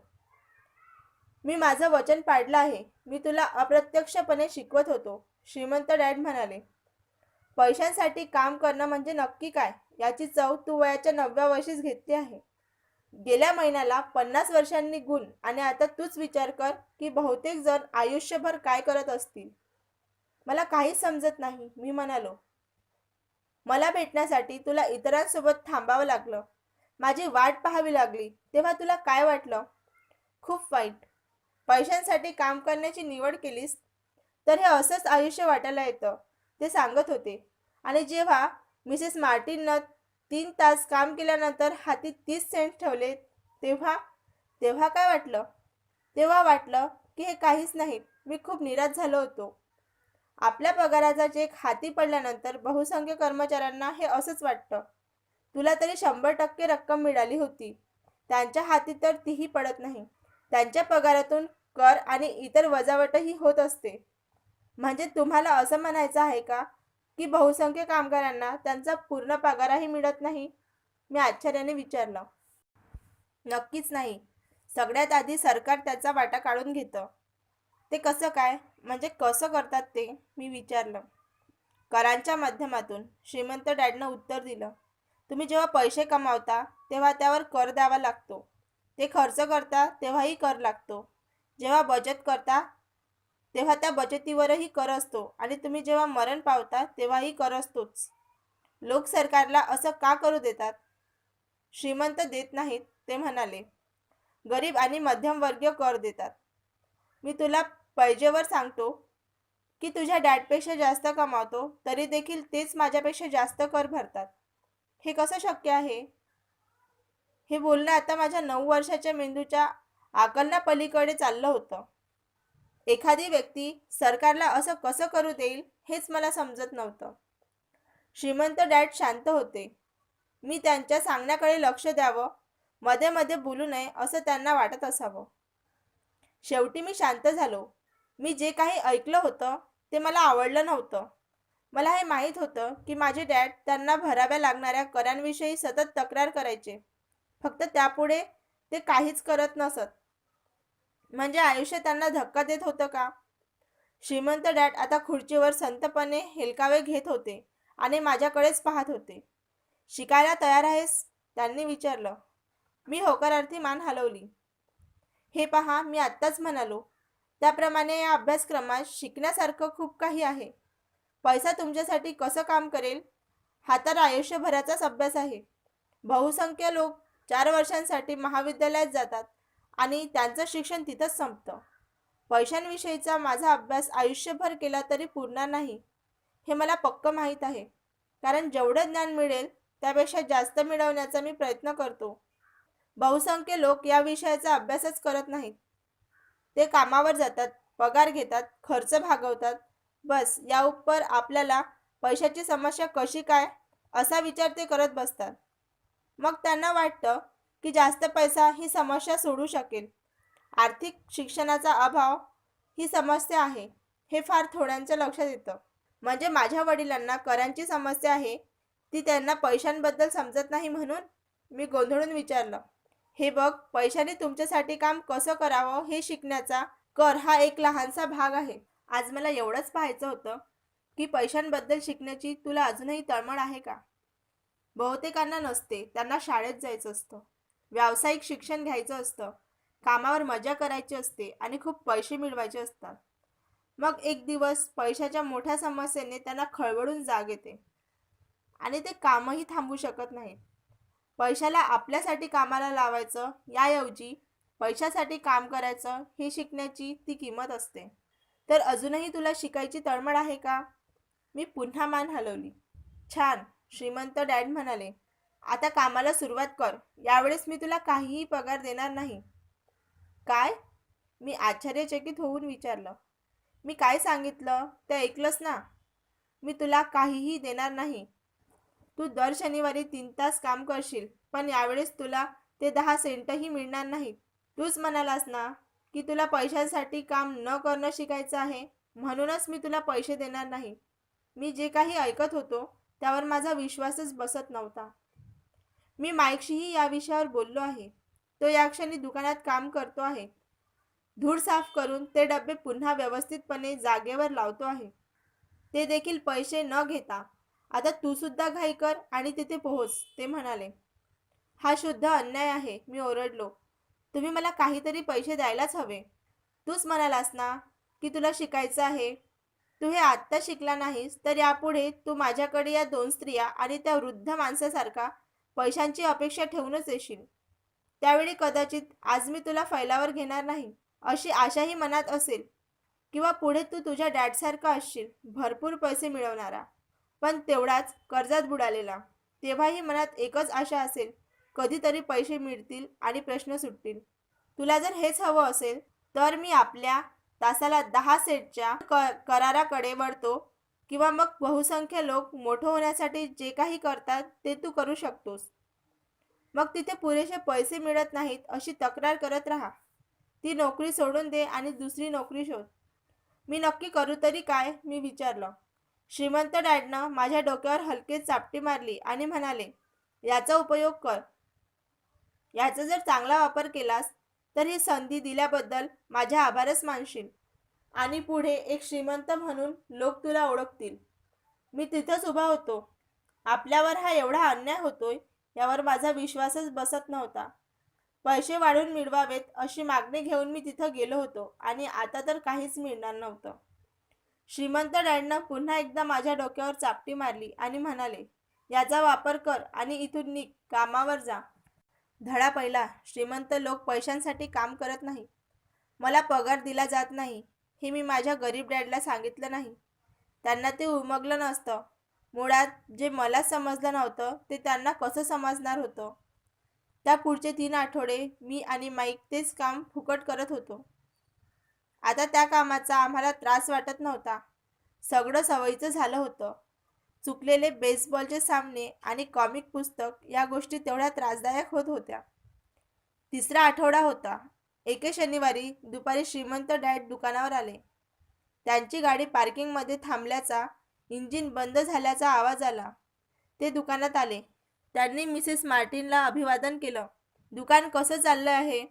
मी माझं वचन पाळलं आहे. मी तुला अप्रत्यक्षपणे शिकवत होतो, श्रीमंत डॅड म्हणाले. पैशांसाठी काम करणं म्हणजे नक्की काय याची चव तू वयाच्या 9व्या वर्षीच घेतली आहे. गेल्या महिन्याला 50 वर्षांनी गुण आणि आता तूच विचार कर की बहुतेक जण आयुष्यभर काय करत असतील. मला काहीच समजत नाही, मी म्हणालो. मला भेटण्यासाठी तुला इतरांसोबत थांबावं लागलं. माझी वाट पाहावी लागली. तेव्हा तुला काय वाटलं? खूप वाईट. पैशांसाठी काम करण्याची निवड केलीस तर हे असंच आयुष्य वाटायला येतं, ते सांगत होते. आणि जेव्हा मिसेस मार्टिननं 3 तास काम केल्यानंतर हाती 30 सेंट ठेवले तेव्हा तेव्हा काय वाटलं? तेव्हा वाटलं की हे काहीच नाही. मी खूप निराश झालो होतो. आपल्या पगाराचा चेक हाती पडल्यानंतर बहुसंख्य कर्मचाऱ्यांना हे असंच वाटतं. तुला तरी 100% रक्कम मिळाली होती. त्यांच्या हाती तर तीही पडत नाही. त्यांच्या पगारातून कर आणि इतर वजावटही होत असते. म्हणजे तुम्हाला असं म्हणायचं आहे का की बहुसंख्य कामगारांना त्यांचा पूर्ण पगारही मिळत नाही? मी आश्चर्याने विचारलं. नक्कीच नाही. सगळ्यात आधी सरकार त्याचा वाटा काढून घेतं. ते कसं काय? म्हणजे कसं करतात ते? मी विचारलं. करांच्या माध्यमातून, श्रीमंत डॅडनं उत्तर दिलं. तुम्ही जेव्हा पैसे कमावता तेव्हा त्यावर कर द्यावा लागतो. ते खर्च करता तेव्हाही कर लागतो. जेव्हा बचत करता तेव्हा त्या बचतीवरही कर असतो आणि तुम्ही जेव्हा मरण पावता तेव्हाही कर असतोच. लोक सरकारला असं का करू देतात? श्रीमंत देत नाहीत, ते म्हणाले. गरीब आणि मध्यमवर्गीय कर देतात. मी तुला पैजेवर सांगतो की तुझ्या डॅडपेक्षा जास्त कमावतो तरी देखील तेच माझ्यापेक्षा जास्त कर भरतात. हे कसं शक्य आहे? हे बोलणं आता माझ्या 9 वर्षाच्या मेंदूच्या आकलनापलीकडे चाललं होतं. एखादी व्यक्ती सरकारला असं कसं करू देईल हेच मला समजत नव्हतं. श्रीमंत डॅड शांत होते. मी त्यांच्या सांगण्याकडे लक्ष द्यावं, मध्ये मध्ये बोलू नये असं त्यांना वाटत असावं. शेवटी मी शांत झालो. मी जे काही ऐकलं होतं ते मला आवडलं नव्हतं. मला हे माहीत होतं की माझे डॅड त्यांना भराव्या लागणाऱ्या करांविषयी सतत तक्रार करायचे. फक्त त्यापुढे ते काहीच करत नसत. म्हणजे आयुष्य त्यांना धक्का देत होतं का? श्रीमंत डॅड आता खुर्चीवर संतपणे हेलकावे घेत होते आणि माझ्याकडेच पाहत होते. शिकायला तयार आहेस? त्यांनी विचारलं. मी होकारार्थी मान हलवली. हे पहा, मी आत्ताच म्हणालो त्याप्रमाणे या अभ्यासक्रमात शिकण्यासारखं खूप काही आहे. पैसा तुमच्यासाठी कसं काम करेल हा तर आयुष्यभराचाच अभ्यास आहे. बहुसंख्य लोक 4 वर्षांसाठी महाविद्यालयात जातात आणि त्यांचं शिक्षण तिथंच संपतं. पैशांविषयीचा माझा अभ्यास आयुष्यभर केला तरी पुरणार नाही हे मला पक्क माहीत आहे. कारण जेवढं ज्ञान मिळेल त्यापेक्षा जास्त मिळवण्याचा मी प्रयत्न करतो. बहुसंख्य लोक या विषयाचा अभ्यासच करत नाहीत. ते कामावर जातात, पगार घेतात, खर्च भागवतात. बस या उपर आपल्याला पैशाची समस्या कशी काय असा विचार ते करत बसतात. मग त्यांना वाटतं की जास्त पैसा ही समस्या सोडू शकेल. आर्थिक शिक्षणाचा अभाव ही समस्या आहे हे फार थोड्यांच्या लक्षात येतं. म्हणजे माझ्या वडिलांना करांची समस्या आहे ती त्यांना पैशांबद्दल समजत नाही म्हणून? मी गोंधळून विचारलं. हे बघ, पैशाने तुमच्यासाठी काम कसं करावं हे शिकण्याचा कर हा एक लहानसा भाग आहे. आज मला एवढंच पाहायचं होतं की पैशांबद्दल शिकण्याची तुला अजूनही तळमळ आहे का? बहुतेकांना नसते. त्यांना शाळेत जायचं असतं, व्यावसायिक शिक्षण घ्यायचं असतं, कामावर मजा करायची असते आणि खूप पैसे मिळवायचे असतात. मग एक दिवस पैशाच्या मोठ्या समस्येने त्यांना खळबळून जाग येते आणि ते कामही थांबवू शकत नाहीत. पैशाला आपल्यासाठी कामाला लावायचं याऐवजी पैशासाठी काम करायचं हे शिकण्याची ती किंमत असते. तर अजूनही तुला शिकायची तळमळ आहे का? मी पुन्हा मान हलवली. छान, श्रीमंत डॅड म्हणाले. आता कामाला सुरुवात कर. यावेळेस मी तुला काहीही पगार देणार नाही. काय? मी आश्चर्यचकित होऊन विचारलं. मी काय सांगितलं ते ऐकलंस ना? मी तुला काहीही देणार नाही. तू दर शनिवारी 3 तास काम करशील, पण यावेळेस तुला ते 10 सेंटही मिळणार नाहीत. तूच म्हणालास ना की तुला पैशासाठी काम न करणं शिकायचं आहे, म्हणूनच मी तुला पैसे देणार नाही. मी जे काही ऐकत होतो त्यावर माझा विश्वासच बसत नव्हता. मी माईकशीही या विषयावर बोललो आहे. तो या क्षणी दुकानात काम करतो आहे. धूळ साफ करून ते डबे पुन्हा व्यवस्थितपणे जागेवर लावतो आहे. ते देखील पैसे न घेता. आता तू सुद्धा घाई कर आणि तिथे पोहोच, ते म्हणाले. हा शुद्ध अन्याय आहे, मी ओरडलो. तुम्ही मला काहीतरी पैसे द्यायलाच हवे. तूच म्हणालास ना की तुला शिकायचं आहे. तू हे आत्ता शिकला नाहीस तर यापुढे तू माझ्याकडे या 2 स्त्रिया आणि त्या वृद्ध माणसासारखा पैशांची अपेक्षा ठेवूनच येशील. त्यावेळी कदाचित आज मी तुला फैलावर घेणार नाही अशी आशाही मनात असेल, किंवा पुढे तू तुझ्या डॅडसारखा असशील, भरपूर पैसे मिळवणारा, पण तेवढाच कर्जात बुडालेला. तेव्हाही मनात एकच आशा असेल, कधीतरी पैसे मिळतील आणि प्रश्न सुटतील. तुला जर हेच हवं असेल तर मी आपल्या तासाला 10 सेंटच्या कराराकडे वळतो, किंवा मग बहुसंख्य लोक मोठं होण्यासाठी जे काही करतात ते तू करू शकतोस. मग तिथे पुरेसे पैसे मिळत नाहीत अशी तक्रार करत राहा. ती नोकरी सोडून दे आणि दुसरी नोकरी शोध. मी नक्की करू तरी काय, मी विचारलं. श्रीमंत डॅडनं माझ्या डोक्यावर हलकेच चापटी मारली आणि म्हणाले, याचा उपयोग कर. याचा जर चांगला वापर केलास तर ही संधी दिल्याबद्दल माझे आभारच मानशील आणि पुढे एक श्रीमंत म्हणून लोक तुला ओळखतील. मी तिथंच उभा होतो. आपल्यावर हा एवढा अन्याय होतोय यावर माझा विश्वासच बसत नव्हता. पैसे वाढून मिळवावेत अशी मागणी घेऊन मी तिथं गेलो होतो आणि आता तर काहीच मिळणार नव्हतं. श्रीमंत डॅडनं पुन्हा एकदा माझ्या डोक्यावर चापटी मारली आणि म्हणाले, याचा वापर कर आणि इथून निघ, कामावर जा. धडा पहिला. श्रीमंत लोक पैशांसाठी काम करत नाही. मला पगार दिला जात नाही हे मी माझ्या गरीब डॅडला सांगितलं नाही. त्यांना ते उमगलं नसतं. मुळात जे मला समजलं नव्हतं ते त्यांना कसं समजणार होतं. त्या पुढचे 3 आठवडे मी आणि माईक तेच काम फुकट करत होतो. आता त्या कामाचा आम्हाला त्रास वाटत नव्हता. सगळं सवयीचं झालं होतं. चुकलेले बेसबॉलचे सामने आणि कॉमिक पुस्तक या गोष्टी तेवढ्या त्रासदायक होत होत्या. तिसरा आठवडा होता. एके शनिवारी दुपारी श्रीमंत डॅड दुकानावर आले. त्यांची गाडी पार्किंगमध्ये थांबल्याचा, इंजिन बंद झाल्याचा आवाज आला. ते दुकानात आले. त्यांनी मिसेस मार्टिनला अभिवादन केलं. दुकान कसं चाललं आहे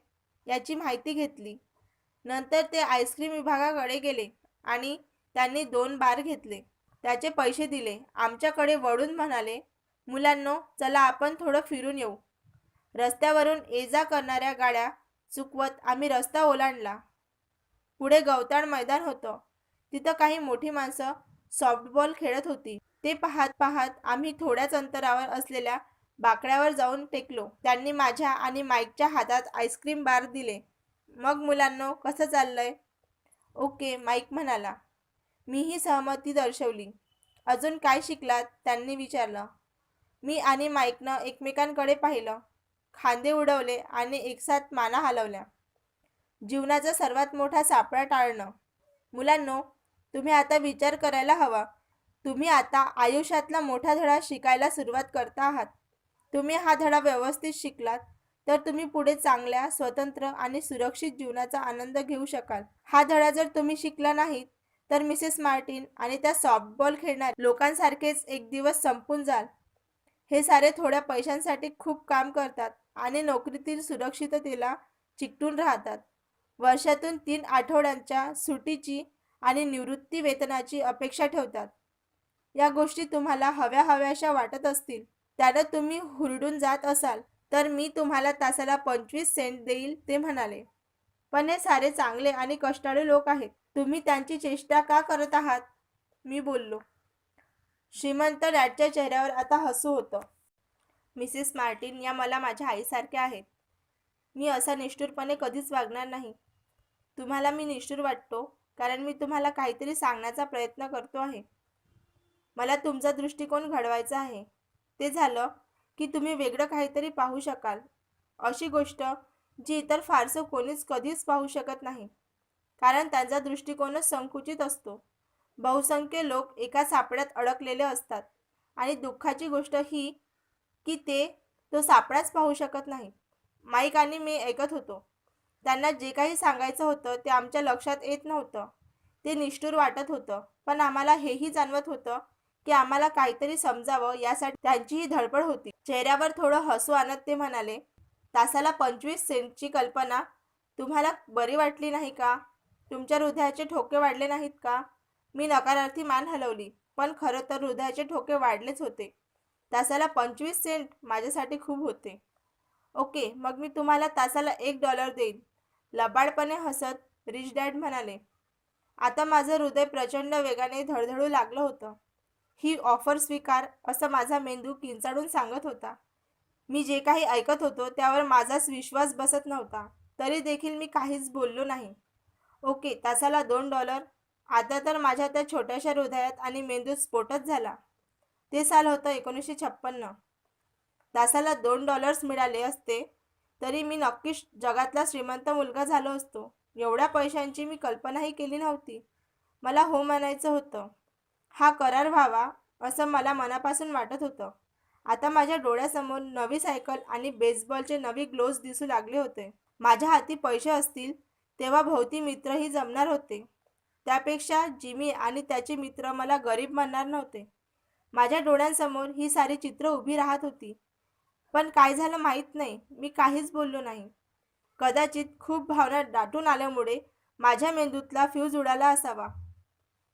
याची माहिती घेतली. नंतर ते आईस्क्रीम विभागाकडे गेले आणि त्यांनी 2 बार घेतले. त्याचे पैसे दिले. आमच्याकडे वळून म्हणाले, मुलांनो, चला आपण थोडं फिरून येऊ. रस्त्यावरून ये जा करणाऱ्या गाड्या चुकवत आम्ही रस्ता ओलांडला. पुढे गवताळ मैदान होतं. तिथं काही मोठी माणसं सॉफ्टबॉल खेळत होती. ते पाहत पाहत आम्ही थोड्याच अंतरावर असलेल्या बाकड्यावर जाऊन टेकलो. त्यांनी माझ्या आणि माईकच्या हातात आईस्क्रीम बार दिले. मग मुलांनो, कसं चाललंय? ओके, माईक म्हणाला. मीही सहमती दर्शवली. अजून काय शिकलात? त्यांनी विचारलं. मी आणि माईकनं एकमेकांकडे पाहिलं, खांदे उडवले आणि एकसाथ माना हलवल्या. जीवनाचा सर्वात मोठा सापळा टाळणं. मुलांनो, तुम्ही आता विचार करायला हवा. तुम्ही आता आयुष्यातला मोठा धडा शिकायला सुरुवात करता आहात. तुम्ही हा धडा व्यवस्थित शिकलात तर तुम्ही पुढे चांगल्या, स्वतंत्र आणि सुरक्षित जीवनाचा आनंद घेऊ शकाल. हा धडा जर तुम्ही शिकला नाहीत तर मिसेस मार्टिन आणि त्या सॉफ्टबॉल खेळणाऱ्या लोकांसारखेच एक दिवस संपून जाल. हे सारे थोड्या पैशांसाठी खूप काम करतात आणि नोकरीतील सुरक्षिततेला चिकटून राहतात. वर्षातून 3 आठवड्यांच्या सुट्टीची आणि निवृत्ती वेतनाची अपेक्षा ठेवतात. या गोष्टी तुम्हाला हव्याशा वाटत असतील, त्यानं तुम्ही हुरडून जात असाल तर मी तुम्हाला तासाला 25 सेंट देईल, ते म्हणाले. पण हे सारे चांगले आणि कष्टाळू लोक आहेत. तुम्ही त्यांची चेष्टा का करत आहात? मी बोललो. श्रीमंत डॅडच्या चेहऱ्यावर आता हसू होतं. मिसेस मार्टिन या मला माझ्या आईसारख्या आहेत. मी असा निष्ठुरपणे कधीच वागणार नाही. तुम्हाला मी निष्ठुर वाटतो कारण मी तुम्हाला काहीतरी सांगण्याचा प्रयत्न करतो आहे. मला तुमचा दृष्टिकोन घडवायचा आहे. ते झालं की तुम्ही वेगळं काहीतरी पाहू शकाल, अशी गोष्ट जी इतर फारसं कोणीच कधीच पाहू शकत नाही, कारण त्यांचा दृष्टिकोनच संकुचित असतो. बहुसंख्य लोक एका सापळ्यात अडकलेले असतात आणि दुःखाची गोष्ट ही की ते तो सापळाच पाहू शकत नाहीत. माईक आणि मी ऐकत होतो. त्यांना जे काही सांगायचं होतं ते आमच्या लक्षात येत नव्हतं. ते निष्ठुर वाटत होतं, पण आम्हाला हेही जाणवत होतं की आम्हाला काहीतरी समजावं यासाठी त्यांचीही धडपड होती. चेहऱ्यावर थोडं हसू आणत ते म्हणाले, तासाला 25 सेंटची कल्पना तुम्हाला बरी वाटली नाही का? तुमच्या हृदयाचे ठोके वाढले नाहीत का? मी नकारार्थी मान हलवली. पण खरं तर हृदयाचे ठोके वाढलेच होते. तासाला 25 सेंट माझ्यासाठी खूप होते. ओके, मग मी तुम्हाला तासाला $1 देईन, लबाडपणे हसत रिच डॅड म्हणाले. आता माझं हृदय प्रचंड वेगाने धडधडू लागलं होतं. ही ऑफर स्वीकार, असं माझा मेंदू किंचाळून सांगत होता. मी जे काही ऐकत होतो त्यावर माझाच विश्वास बसत नव्हता. तरी देखील मी काहीच बोललो नाही. ओके, तासाला $2. आता तर माझ्या त्या छोट्याशा हृदयात आणि मेंदूत स्फोटच झाला. ते साल होतं 1956. तासाला $2 मिळाले असते तरी मी नक्कीच जगातला श्रीमंत मुलगा झालो असतो. एवढ्या पैशांची मी कल्पनाही केली नव्हती. मला हो म्हणायचं होतं. हा करार व्हावा असं मला मनापासून वाटत होतं. आता माझ्या डोळ्यासमोर नवी सायकल आणि बेसबॉलचे नवी ग्लोव्ज दिसू लागले होते. माझ्या हाती पैसे असतील तेव्हा भोवती मित्रही जमणार होते. त्यापेक्षा जिमी आणि त्याचे मित्र मला गरीब म्हणणार नव्हते. माझ्या डोळ्यांसमोर ही सारी चित्र उभी राहत होती. पण काय झालं माहीत नाही. मी काहीच बोललो नाही. कदाचित खूप भावना दाटून आल्यामुळे माझ्या मेंदूतला फ्यूज उडाला असावा.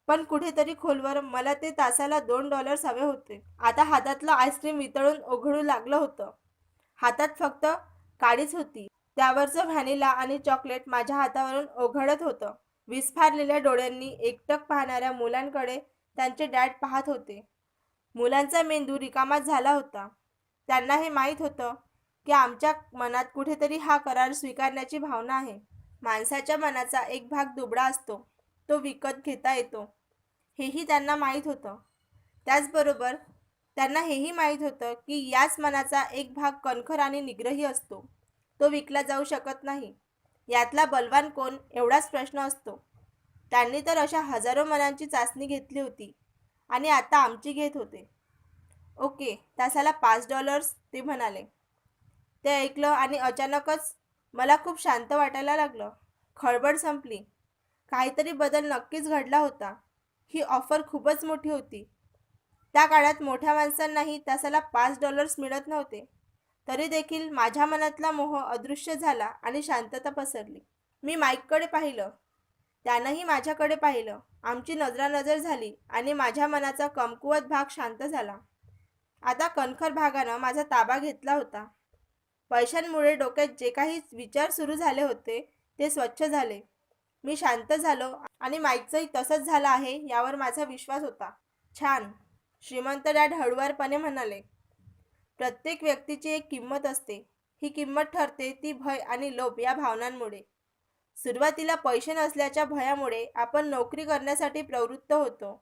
पण कुठेतरी खोलवर मला ते तासाला $2 हवे होते. आता हातातलं आईस्क्रीम वितळून ओघळू लागलं होतं. हातात फक्त काडीच होती. त्यावरचं व्हॅनिला आणि चॉकलेट माझ्या हातावरून ओघळत होतं. विस्फारलेल्या डोळ्यांनी एकटक पाहणाऱ्या मुलांकडे त्यांचे डॅड पाहत होते. मुलांचा मेंदू रिकामाच झाला होता. त्यांना हे माहीत होतं की आमच्या मनात कुठेतरी हा करार स्वीकारण्याची भावना आहे. माणसाच्या मनाचा एक भाग दुबळा असतो, तो विकत घेता येतो, हेही त्यांना माहीत होतं. त्याचबरोबर त्यांना हेही माहीत होतं की याच मनाचा एक भाग कणखर आणि निग्रही असतो, तो विकला जाऊ शकत नाही. यातला बलवान कोण, एवढाच प्रश्न असतो. त्यांनी तर अशा हजारो मनांची चाचणी घेतली होती आणि आता आमची घेत होते. ओके, तासाला $5 ते म्हणाले. ते ऐकलं आणि अचानकच मला खूप शांत वाटायला लागलं. खळबळ संपली. काहीतरी बदल नक्कीच घडला होता. ही ऑफर खूपच मोठी होती. त्या काळात मोठ्या माणसांनाही तासाला $5 मिळत नव्हते. तरी देखील माझ्या मनातला मोह अदृश्य झाला आणि शांतता पसरली. मी माईककडे पाहिलं. त्यानंही माझ्याकडे पाहिलं. आमची नजरानजर झाली आणि माझ्या मनाचा कमकुवत भाग शांत झाला. आता कणखर भागानं माझा ताबा घेतला होता. पैशांमुळे डोक्यात जे काही विचार सुरू झाले होते ते स्वच्छ झाले. मी शांत झालो आणि माईकचंही तसंच झालं आहे यावर माझा विश्वास होता. छान, श्रीमंत डॅड हळुवारपणे म्हणाले. प्रत्येक व्यक्तीची एक किंमत असते. ही किंमत ठरते ती भय आणि लोभ या भावनांमुळे. सुरुवातीला पैसे नसल्याच्या भयामुळे आपण नोकरी करण्यासाठी प्रवृत्त होतो.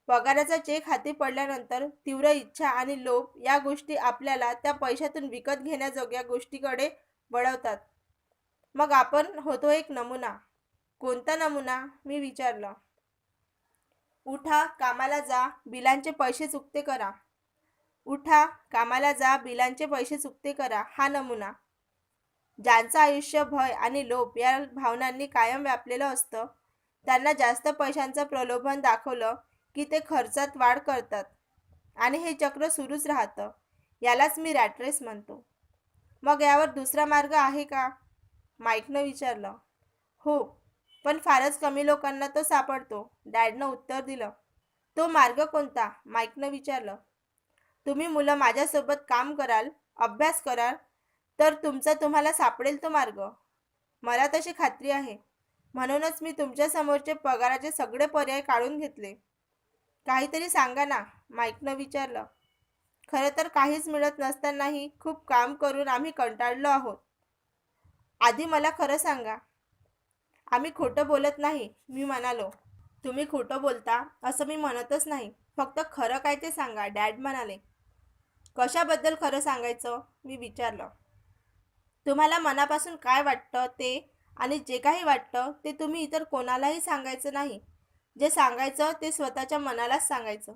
पगाराचा चेक हाती पडल्यानंतर तीव्र इच्छा आणि लोभ या गोष्टी आपल्याला त्या पैशातून विकत घेण्याजोग्या गोष्टीकडे वळवतात. मग आपण होतो एक नमुना. कोणता नमुना? मी विचारलं. उठा, कामाला जा, बिलांचे पैसे चुकते करा. उठा, कामाला जा, बिलांचे पैसे चुकते करा हा नमुना. ज्यांचं आयुष्य भय आणि लोभ या भावनांनी कायम व्यापलेलं असतं त्यांना जास्त पैशांचं प्रलोभन दाखवलं की ते खर्चात वाढ करतात आणि हे चक्र सुरूच राहतं. यालाच मी रॅट रेस म्हणतो. मग यावर दुसरा मार्ग आहे का? माईकनं विचारलं. हो, पण फारच कमी लोकांना तो सापडतो, डॅडनं उत्तर दिलं. तो मार्ग कोणता? माईकनं विचारलं. तुम्ही मुलं माझ्यासोबत काम कराल, अभ्यास कराल तर तुम्हाला सापडेल तो मार्ग. मला तशी खात्री आहे. म्हणूनच मी तुमच्या समोरचे पगाराचे सगळे पर्याय काढून घेतले. काहीतरी सांगा ना, माईकनं विचारलं. खरं तर काहीच मिळत नसतानाही खूप काम करून आम्ही कंटाळलो आहोत. आधी मला खरं सांगा. आम्ही खोटं बोलत नाही, मी म्हणालो. तुम्ही खोटं बोलता असं मी म्हणतच नाही. फक्त खरं काय ते सांगा, डॅड म्हणाले. कशाबद्दल खरं सांगायचं? मी विचारलं. तुम्हाला मनापासून काय वाटतं ते आणि जे काही वाटतं ते तुम्ही इतर कोणालाही सांगायचं नाही. जे सांगायचं ते स्वतःच्या मनालाच सांगायचं.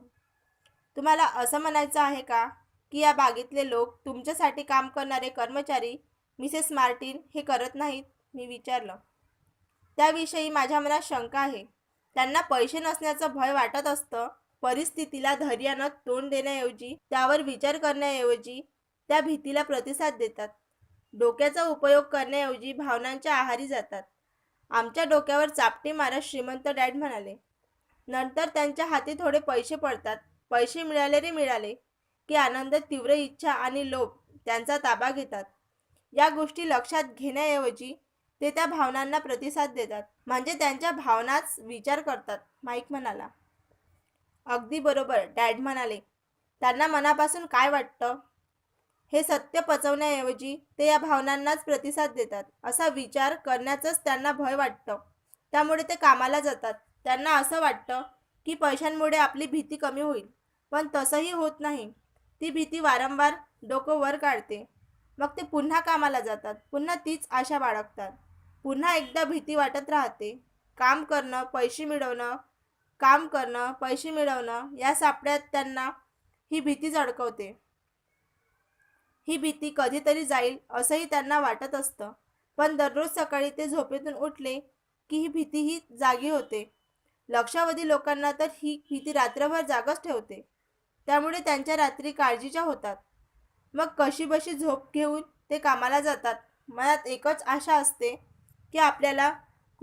तुम्हाला असं म्हणायचं आहे का की या बागेतले लोक, तुमच्यासाठी काम करणारे कर्मचारी, मिसेस मार्टिन हे करत नाहीत? मी विचारलं. त्याविषयी माझ्या मनात शंका आहे. त्यांना पैसे नसण्याचं भय वाटत असतं. परिस्थितीला धैर्यानं तोंड देण्याऐवजी, त्यावर विचार करण्याऐवजी त्या भीतीला प्रतिसाद देतात. डोक्याचा उपयोग करण्याऐवजी भावनांच्या आहारी जातात. आमच्या डोक्यावर चापटी मारत श्रीमंत डॅड म्हणाले. नंतर त्यांच्या हाती थोडे पैसे पडतात. पैसे मिळाले रे मिळाले की आनंद, तीव्र इच्छा आणि लोभ त्यांचा ताबा घेतात. या गोष्टी लक्षात घेण्याऐवजी ते त्या भावनांना प्रतिसाद देतात. म्हणजे त्यांच्या भावनाच विचार करतात, माईक म्हणाला. अगदी बरोबर, डॅड म्हणाले. त्यांना मनापासून काय वाटतं हे सत्य पचवण्याऐवजी ते या भावनांनाच प्रतिसाद देतात. असा विचार करण्याचंच त्यांना भय वाटतं. त्यामुळे ते कामाला जातात. त्यांना असं वाटतं की पैशांमुळे आपली भीती कमी होईल. पण तसंही होत नाही. ती भीती वारंवार डोकं वर काढते. मग ते पुन्हा कामाला जातात. पुन्हा तीच आशा बाळगतात. पुन्हा एकदा भीती वाटत राहते. काम करणं, पैसे मिळवणं, काम करणं, पैसे मिळवणं या सापड्यात त्यांना ही भीतीच अडकवते. ही भीती कधीतरी जाईल असंही त्यांना वाटत असतं. पण दररोज सकाळी ते झोपेतून उठले की ही भीतीही जागी होते. लक्षावधी लोकांना तर ही भीती रात्रभर जागच ठेवते. त्यामुळे त्यांच्या रात्री काळजीच्या होतात. मग कशीबशी झोप घेऊन ते कामाला जातात. मनात एकच आशा असते की आपल्याला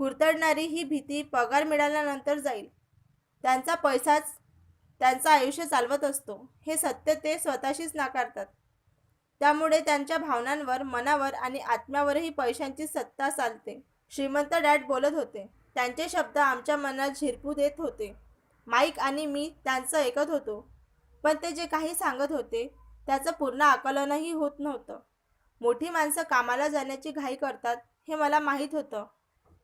कुरतडणारी ही भीती पगार मिळाल्यानंतर जाईल. त्यांचा पैसाच त्यांचं आयुष्य चालवत असतो हे सत्य ते स्वतःशीच नाकारतात. त्यामुळे त्यांच्या भावनांवर, मनावर आणि आत्म्यावरही पैशांची सत्ता चालते. श्रीमंत डॅड बोलत होते. त्यांचे शब्द आमच्या मनात झिरपू देत होते. माईक आणि मी त्यांचं ऐकत होतो. पण ते जे काही सांगत होते त्याचं पूर्ण आकलनही होत नव्हतं. मोठी माणसं कामाला जाण्याची घाई करतात हे मला माहीत होतं.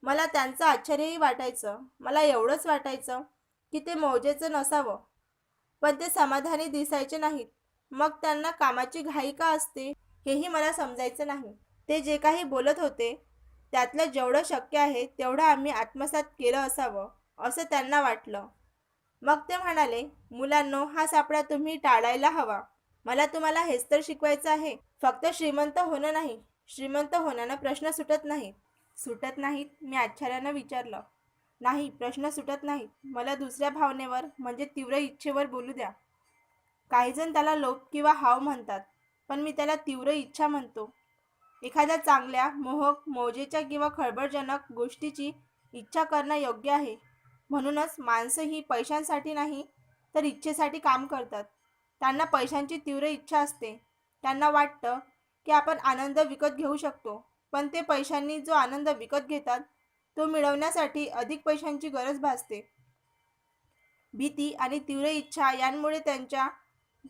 मला त्यांचं आश्चर्यही वाटायचं. मला एवढंच वाटायचं की ते मौजेचं नसावं. पण ते समाधानी दिसायचे नाहीत. मग त्यांना कामाची घाई का असते हेही मला समजायचं नाही. ते जे काही बोलत होते त्यातलं जेवढं शक्य आहे तेवढं आम्ही आत्मसात केलं असावं असं त्यांना वाटलं. मग ते म्हणाले, मुलांनो, हा सापळा तुम्ही टाळायला हवा. मला तुम्हाला हेच तर शिकवायचं आहे. फक्त श्रीमंत होणं नाही, श्रीमंत होण्यानं प्रश्न सुटत नाहीत. सुटत नाहीत? मी आश्चर्यानं विचारलं. नाही, प्रश्न सुटत नाहीत. मला दुसऱ्या भावनेवर म्हणजे तीव्र इच्छेवर बोलू द्या. काहीजण त्याला लोभ किंवा हाव म्हणतात, पण मी त्याला तीव्र इच्छा म्हणतो. एखाद्या चांगल्या, मोहक, मौजेच्या किंवा खळबळजनक गोष्टीची इच्छा करणं योग्य आहे. म्हणूनच माणसं ही पैशांसाठी नाही, तर इच्छेसाठी काम करतात. त्यांना पैशांची तीव्र इच्छा असते. त्यांना वाटतं की आपण आनंद विकत घेऊ शकतो, पण ते पैशांनी जो आनंद विकत घेतात, तो मिळवण्यासाठी अधिक पैशांची गरज भासते. भीती आणि तीव्र इच्छा यांमुळे त्यांच्या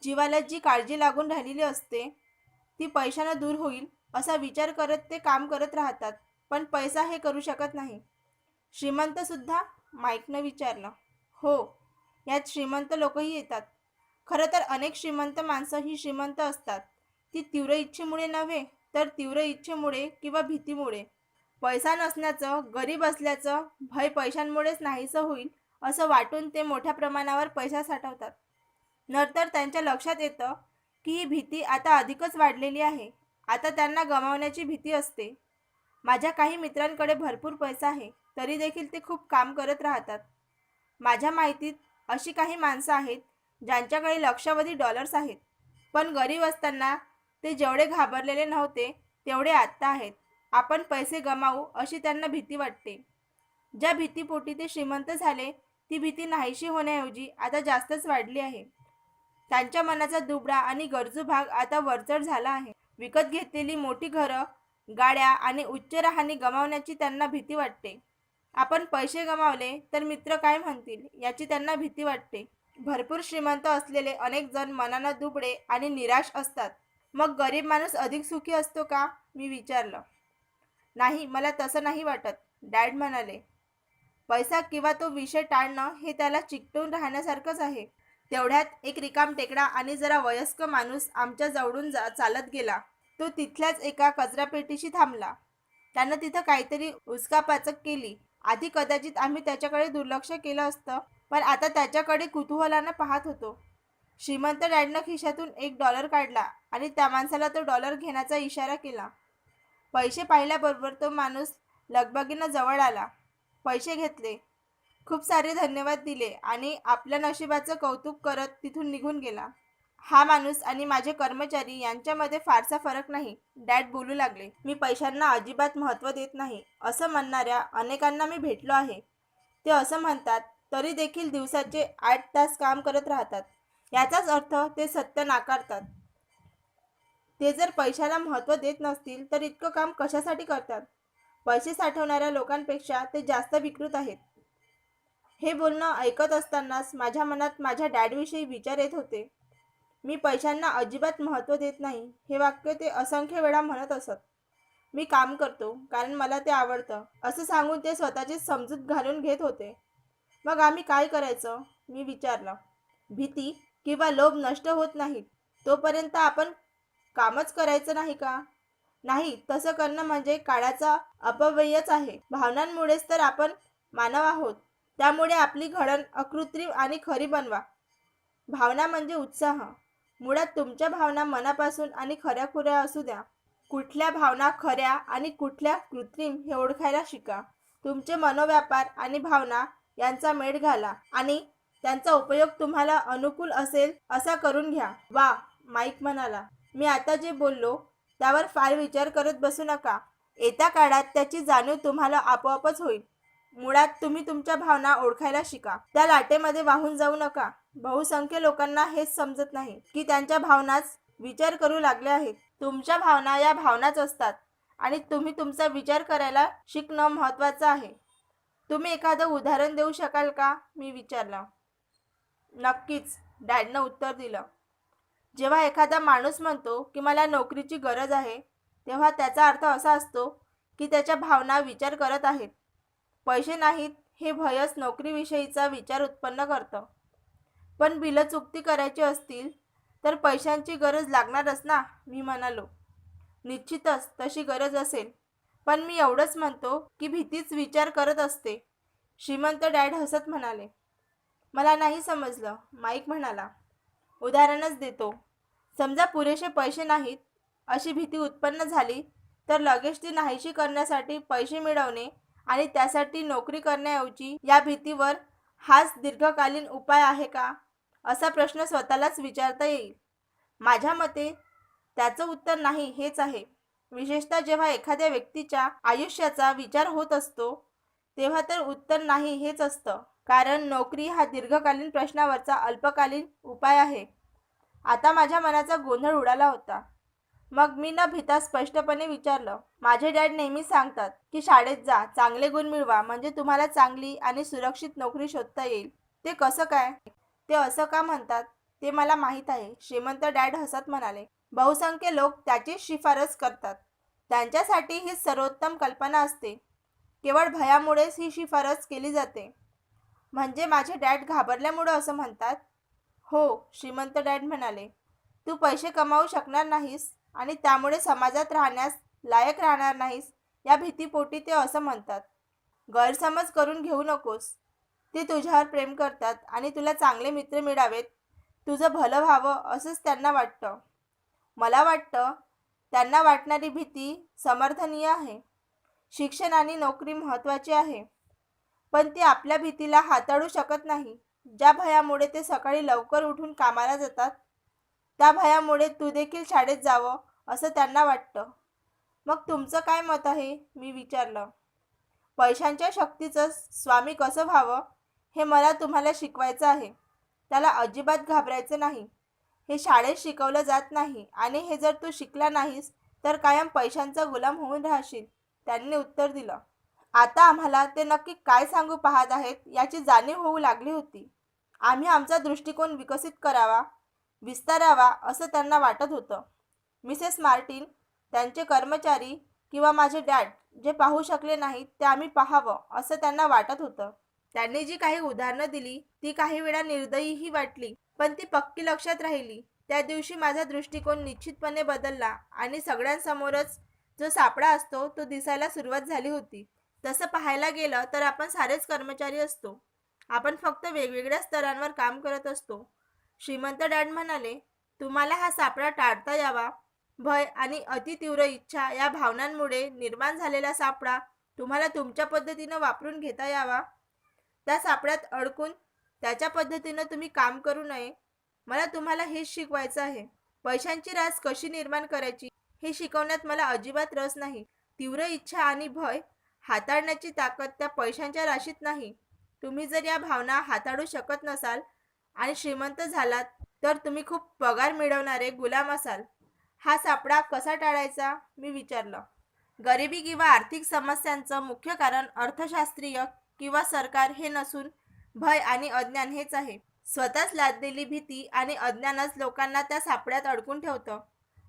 जीवाला जी काळजी लागून राहिलेली असते, ती पैशानं दूर होईल असा विचार करत ते काम करत राहतात. पण पैसा हे करू शकत नाही. श्रीमंत सुद्धा? माईकनं विचारलं. हो, यात श्रीमंत लोकही येतात. खरं तर अनेक श्रीमंत माणसं ही श्रीमंत असतात. ती तीव्र इच्छेमुळे नव्हे, तर तीव्र इच्छेमुळे किंवा भीतीमुळे. पैसा नसण्याचं, गरीब असल्याचं भय पैशांमुळेच नाहीसं होईल असं वाटून ते मोठ्या प्रमाणावर पैसा साठवतात. नंतर त्यांच्या लक्षात येतं की ही भीती आता अधिकच वाढलेली आहे. आता त्यांना गमावण्याची भीती असते. माझ्या काही मित्रांकडे भरपूर पैसा आहे, तरी देखील ते खूप काम करत राहतात. माझ्या माहितीत अशी काही माणसं आहेत ज्यांच्याकडे लक्षावधी डॉलर्स आहेत, पण गरीब असताना ते जेवढे घाबरलेले नव्हते तेवढे आत्ता आहेत. आपण पैसे गमावू अशी त्यांना भीती वाटते. ज्या भीतीपोटी ते श्रीमंत झाले, ती भीती नाहीशी होण्याऐवजी आता जास्तच वाढली आहे. त्यांच्या मनाचा दुबळा आणि गरजू भाग आता वरचढ झाला आहे. विकत घेतलेली मोठी घरं, गाड्या आणि उच्च राहणी गमावण्याची त्यांना भीती वाटते. आपण पैसे गमावले तर मित्र काय म्हणतील याची त्यांना भीती वाटते. भरपूर श्रीमंत असलेले अनेक जण मनानं दुबळे आणि निराश असतात. मग गरीब माणूस अधिक सुखी असतो का? मी विचारलं. नाही, मला तसं नाही वाटत, डॅड म्हणाले. पैसा किंवा तो विषय टाळणं हे त्याला चिकटून राहण्यासारखंच आहे. तेवढ्यात एक रिकाम टेकडा आणि जरा वयस्क माणूस आमच्या जवळून चालत गेला. तो तिथल्याच एका कचरापेटीशी थांबला. त्यानं तिथं काहीतरी उचकापाचक केली. आधी कदाचित आम्ही त्याच्याकडे दुर्लक्ष केलं असतं, पण आता त्याच्याकडे कुतूहलानं पाहत होतो. श्रीमंत डॅडनं खिशातून $1 काढला आणि त्या माणसाला तो डॉलर घेण्याचा इशारा केला. पैसे पाहिल्याबरोबर तो माणूस लगबगीनं जवळ आला. पैसे घेतले, खूप सारे धन्यवाद दिले आणि आपल्या नशिबाचं कौतुक करत तिथून निघून गेला. हा माणूस आणि माझे कर्मचारी यांच्यामध्ये फारसा फरक नाही, डॅड बोलू लागले. मी पैशांना अजिबात महत्त्व देत नाही असं म्हणणाऱ्या अनेकांना मी भेटलो आहे. ते असं म्हणतात, तरी देखील दिवसाचे 8 तास काम करत राहतात. याचाच अर्थ ते सत्य नाकारतात. ते जर पैशाला महत्त्व देत नसतील तर इतकं काम कशासाठी करतात? पैसे साठवणाऱ्या लोकांपेक्षा ते जास्त विकृत आहेत. हे बोलणं ऐकत असतानाच माझ्या मनात माझ्या डॅडविषयी विचार येत होते. मी पैशांना अजिबात महत्त्व देत नाही हे वाक्य ते असंख्य वेळा म्हणत असत. मी काम करतो कारण मला ते आवडतं असं सांगून ते स्वतःची समजूत घालून घेत होते. मग आम्ही काय करायचं? मी विचारलं. भीती किंवा लोभ नष्ट होत नाहीत तोपर्यंत आपण कामच करायचं नाही का? नाही, तसं करणं म्हणजे काळाचा अपव्ययच आहे. भावनांमुळेच तर आपण मानव आहोत. त्यामुळे आपली घडण अकृत्रिम आणि खरी बनवा. भावना म्हणजे उत्साह. मुळात तुमच्या भावना मनापासून आणि खऱ्याखुऱ्या असू द्या. कुठल्या भावना खऱ्या आणि कुठल्या कृत्रिम हे ओळखायला शिका. तुमचे मनोव्यापार आणि भावना यांचा मेळ घाला आणि त्यांचा उपयोग तुम्हाला अनुकूल असेल असा करून घ्या. वा, माईक म्हणाला. मी आता जे बोललो त्यावर फार विचार करत बसू नका. येत्या काळात त्याची जाणीव तुम्हाला आपोआपच होईल. मुळात तुम्ही तुमच्या भावना ओळखायला शिका. त्या लाटेमध्ये वाहून जाऊ नका. बहुसंख्य लोकांना हेच समजत नाही की त्यांच्या भावनाच विचार करू लागल्या आहेत. तुमच्या भावना या भावनाच असतात आणि तुम्ही तुमचा विचार करायला शिकणं महत्त्वाचं आहे. तुम्ही एखादं उदाहरण देऊ शकाल का? मी विचारलं. नक्कीच, डॅडनं उत्तर दिलं. जेव्हा एखादा माणूस म्हणतो की मला नोकरीची गरज आहे, तेव्हा त्याचा अर्थ असा असतो की त्याच्या भावना विचार करत आहेत. पैसे नाहीत हे भयच नोकरीविषयीचा विचार उत्पन्न करतं. पण बिलं चुकती करायची असतील तर पैशांची गरज लागणारच ना, मी म्हणालो. निश्चितच तशी गरज असेल, पण मी एवढंच म्हणतो की भीतीच विचार करत असते. श्रीमंत डॅड हसत म्हणाले. मला नाही समजलं, माईक म्हणाला. उदाहरणच देतो. समजा पुरेसे पैसे नाहीत अशी भीती उत्पन्न झाली, तर लगेच ती नाहीशी करण्यासाठी पैसे मिळवणे आणि त्यासाठी नोकरी करण्याऐवजी या भीतीवर हाच दीर्घकालीन उपाय आहे का, असा प्रश्न स्वतःलाच विचारता येईल. माझ्या मते त्याचं उत्तर नाही हेच आहे. विशेषतः जेव्हा एखाद्या व्यक्तीच्या आयुष्याचा विचार होत असतो, तेव्हा तर उत्तर नाही हेच असतं. कारण नोकरी हा दीर्घकालीन प्रश्नावरचा अल्पकालीन उपाय आहे. आता माझ्या मनाचा गोंधळ उडाला होता. मग मी न भिता स्पष्टपणे विचारलं. माझे डॅड नेहमी सांगतात की शाळेत जा, चांगले गुण मिळवा, म्हणजे तुम्हाला चांगली आणि सुरक्षित नोकरी शोधता येईल. ते कसं काय? ते असं का म्हणतात ते मला माहीत आहे, श्रीमंत डॅड हसत म्हणाले. बहुसंख्य लोक त्याचीच शिफारस करतात. त्यांच्यासाठी ही सर्वोत्तम कल्पना असते. केवळ भयामुळेच ही शिफारस केली जाते. म्हणजे माझे डॅड घाबरल्यामुळं असं म्हणतात? हो, श्रीमंत डॅड म्हणाले. तू पैसे कमावू शकणार नाहीस आणि त्यामुळे समाजात राहण्यास लायक राहणार नाहीस, या भीतीपोटी ते असं म्हणतात. गैरसमज करून घेऊ नकोस. ते तुझ्यावर प्रेम करतात आणि तुला चांगले मित्र मिळावेत, तुझं भलं व्हावं असंच त्यांना वाटतं. मला वाटतं त्यांना वाटणारी भीती समर्थनीय आहे. शिक्षण आणि नोकरी महत्त्वाची आहे, पण ती आपल्या भीतीला हाताळू शकत नाही. ज्या भयामुळे ते सकाळी लवकर उठून कामाला जातात, त्या भयामुळे तू देखील शाळेत जावं असं त्यांना वाटतं. मग तुमचं काय मत आहे, मी विचारलं. पैशांच्या शक्तीचं स्वामी कसं व्हावं हे मला तुम्हाला शिकवायचं आहे. त्याला अजिबात घाबरायचं नाही. हे शाळेत शिकवलं जात नाही आणि हे जर तू शिकला नाहीस तर कायम पैशांचा गुलाम होऊन राहशील, त्यांनी उत्तर दिलं. आता आम्हाला ते नक्की काय सांगू पाहत आहेत याची जाणीव होऊ लागली होती. आम्ही आमचा दृष्टिकोन विकसित करावा, विस्तारावा असं त्यांना वाटत होतं. मिसेस मार्टिन, त्यांचे कर्मचारी किंवा माझे डॅड जे पाहू शकले नाहीत ते आम्ही पाहावं असं त्यांना वाटत होतं. त्यांनी जी काही उदाहरणं दिली ती काही वेळा निर्दयीही वाटली, पण ती पक्की लक्षात राहिली. त्या दिवशी माझा दृष्टिकोन निश्चितपणे बदलला आणि सगळ्यांसमोरच जो सापळा असतो तो दिसायला सुरुवात झाली होती. तसं पाहायला गेलं तर आपण सारेच कर्मचारी असतो. आपण फक्त वेगवेगळ्या स्तरांवर काम करत असतो. श्रीमंत डॅड म्हणाले, तुम्हाला हा सापळा टाळता यावा. भय आणि अतितीव्र इच्छा या भावनांमुळे निर्माण झालेला सापळा तुम्हाला तुमच्या पद्धतीनं वापरून घेता यावा. त्या सापळ्यात अडकून त्याच्या पद्धतीनं तुम्ही काम करू नये. मला तुम्हाला हेच शिकवायचं आहे. पैशांची रास कशी निर्माण करायची हे शिकवण्यात मला अजिबात रस नाही. तीव्र इच्छा आणि भय हाताळण्याची ताकद त्या पैशांच्या राशीत नाही. तुम्ही जर या भावना हाताळू शकत नसाल आणि श्रीमंत झालात तर तुम्ही खूप पगार मिळवणारे गुलाम असाल. हा सापळा कसा टाळायचा, मी विचारलं. गरिबी किंवा आर्थिक समस्यांचं मुख्य कारण अर्थशास्त्रीय किंवा सरकार हे नसून भय आणि अज्ञान हेच आहे. स्वतःच लादलेली भीती आणि अज्ञानच लोकांना त्या सापळ्यात अडकून ठेवतं.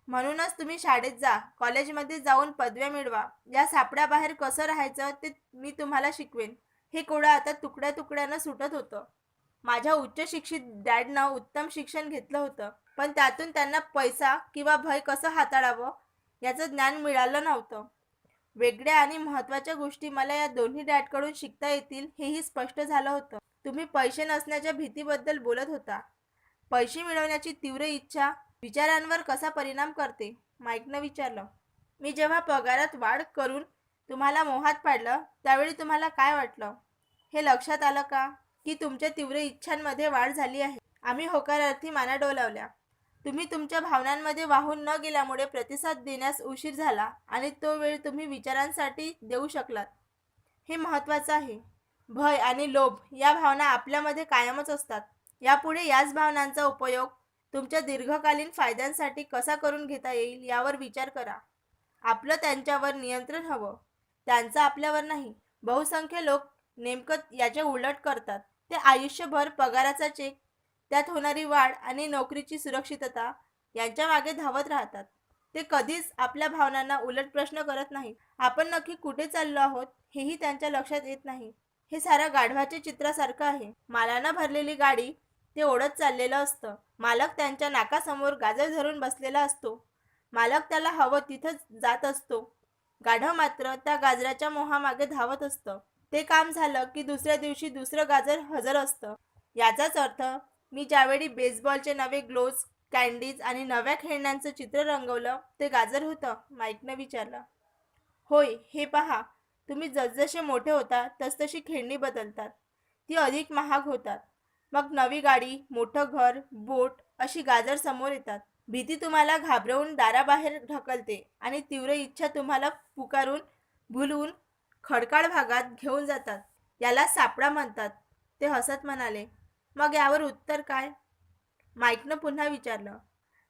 म्हणूनच तुम्ही शाळेत जा, कॉलेजमध्ये जाऊन पदव्या मिळवा. या सापळ्याबाहेर कसं राहायचं ते मी तुम्हाला शिकवेन. हे कोडं आता तुकड्या तुकड्यानं सुटत होतं. माझ्या उच्च शिक्षित डॅडनं उत्तम शिक्षण घेतलं होतं, पण त्यातून त्यांना पैसा किंवा भय कसं हाताळावं याचं ज्ञान मिळालं नव्हतं. वेगळ्या आणि महत्त्वाच्या गोष्टी मला या दोन्ही डॅडकडून शिकता येतील हेही स्पष्ट झालं होतं. तुम्ही पैसे नसण्याच्या भीतीबद्दल बोलत होता. पैसे मिळवण्याची तीव्र इच्छा विचारांवर कसा परिणाम करते, माईकनं विचारलं. मी जेव्हा पगारात वाढ करून तुम्हाला मोहात पाडलं त्यावेळी तुम्हाला काय वाटलं? हे लक्षात आलं का की तुमच्या तीव्र इच्छांमध्ये वाढ झाली आहे? आम्ही होकारार्थी माना डोलावल्या. तुम्ही तुमच्या भावनांमध्ये वाहून न गेल्यामुळे प्रतिसाद देण्यास उशीर झाला आणि तो वेळ तुम्ही विचारांसाठी देऊ शकलात. हे महत्त्वाचं आहे. भय आणि लोभ या भावना आपल्यामध्ये कायमच असतात. यापुढे याच भावनांचा उपयोग तुमच्या दीर्घकालीन फायद्यांसाठी कसा करून घेता येईल यावर विचार करा. आपलं त्यांच्यावर नियंत्रण हवं, त्यांचं आपल्यावर नाही. बहुसंख्य लोक नेमकं याच्या उलट करतात. ते आयुष्यभर पगाराचा चेक, त्यात होणारी वाढ आणि नोकरीची सुरक्षितता यांच्या मागे धावत राहतात. ते कधीच आपल्या भावनांना उलट प्रश्न करत नाहीत. आपण नक्की कुठे चाललो आहोत हेही त्यांच्या लक्षात येत नाही. हे सारं गाढवाच्या चित्रासारखं आहे. मालानं भरलेली गाडी ते ओढत चाललेलं असतं. मालक त्यांच्या नाकासमोर गाजर धरून बसलेला असतो. मालक त्याला हवं तिथंच जात असतो. गाढव मात्र त्या गाजराच्या मोहामागे धावत असतं. ते काम झालं की दुसऱ्या दिवशी दुसरं गाजर हजर असतं. याचाच अर्थ मी ज्यावेळी बेसबॉलचे नवे ग्लोव्ज, कॅन्डीज आणि नव्या खेळण्यांचं चित्र रंगवलं ते गाजर होतं? माईकनं विचारलं. होय, हे पहा. तुम्ही जसजसे मोठे होता तसतशी खेळणी बदलतात. ती अधिक महाग होतात. मग नवी गाडी, मोठं घर, बोट अशी गाजर समोर येतात. भीती तुम्हाला घाबरवून दाराबाहेर ढकलते आणि तीव्र इच्छा तुम्हाला पुकारून भुलवून खडकाळ भागात घेऊन जातात. याला सापळा म्हणतात. ते हसत म्हणाले. मग यावर उत्तर काय? माईकनं पुन्हा विचारलं.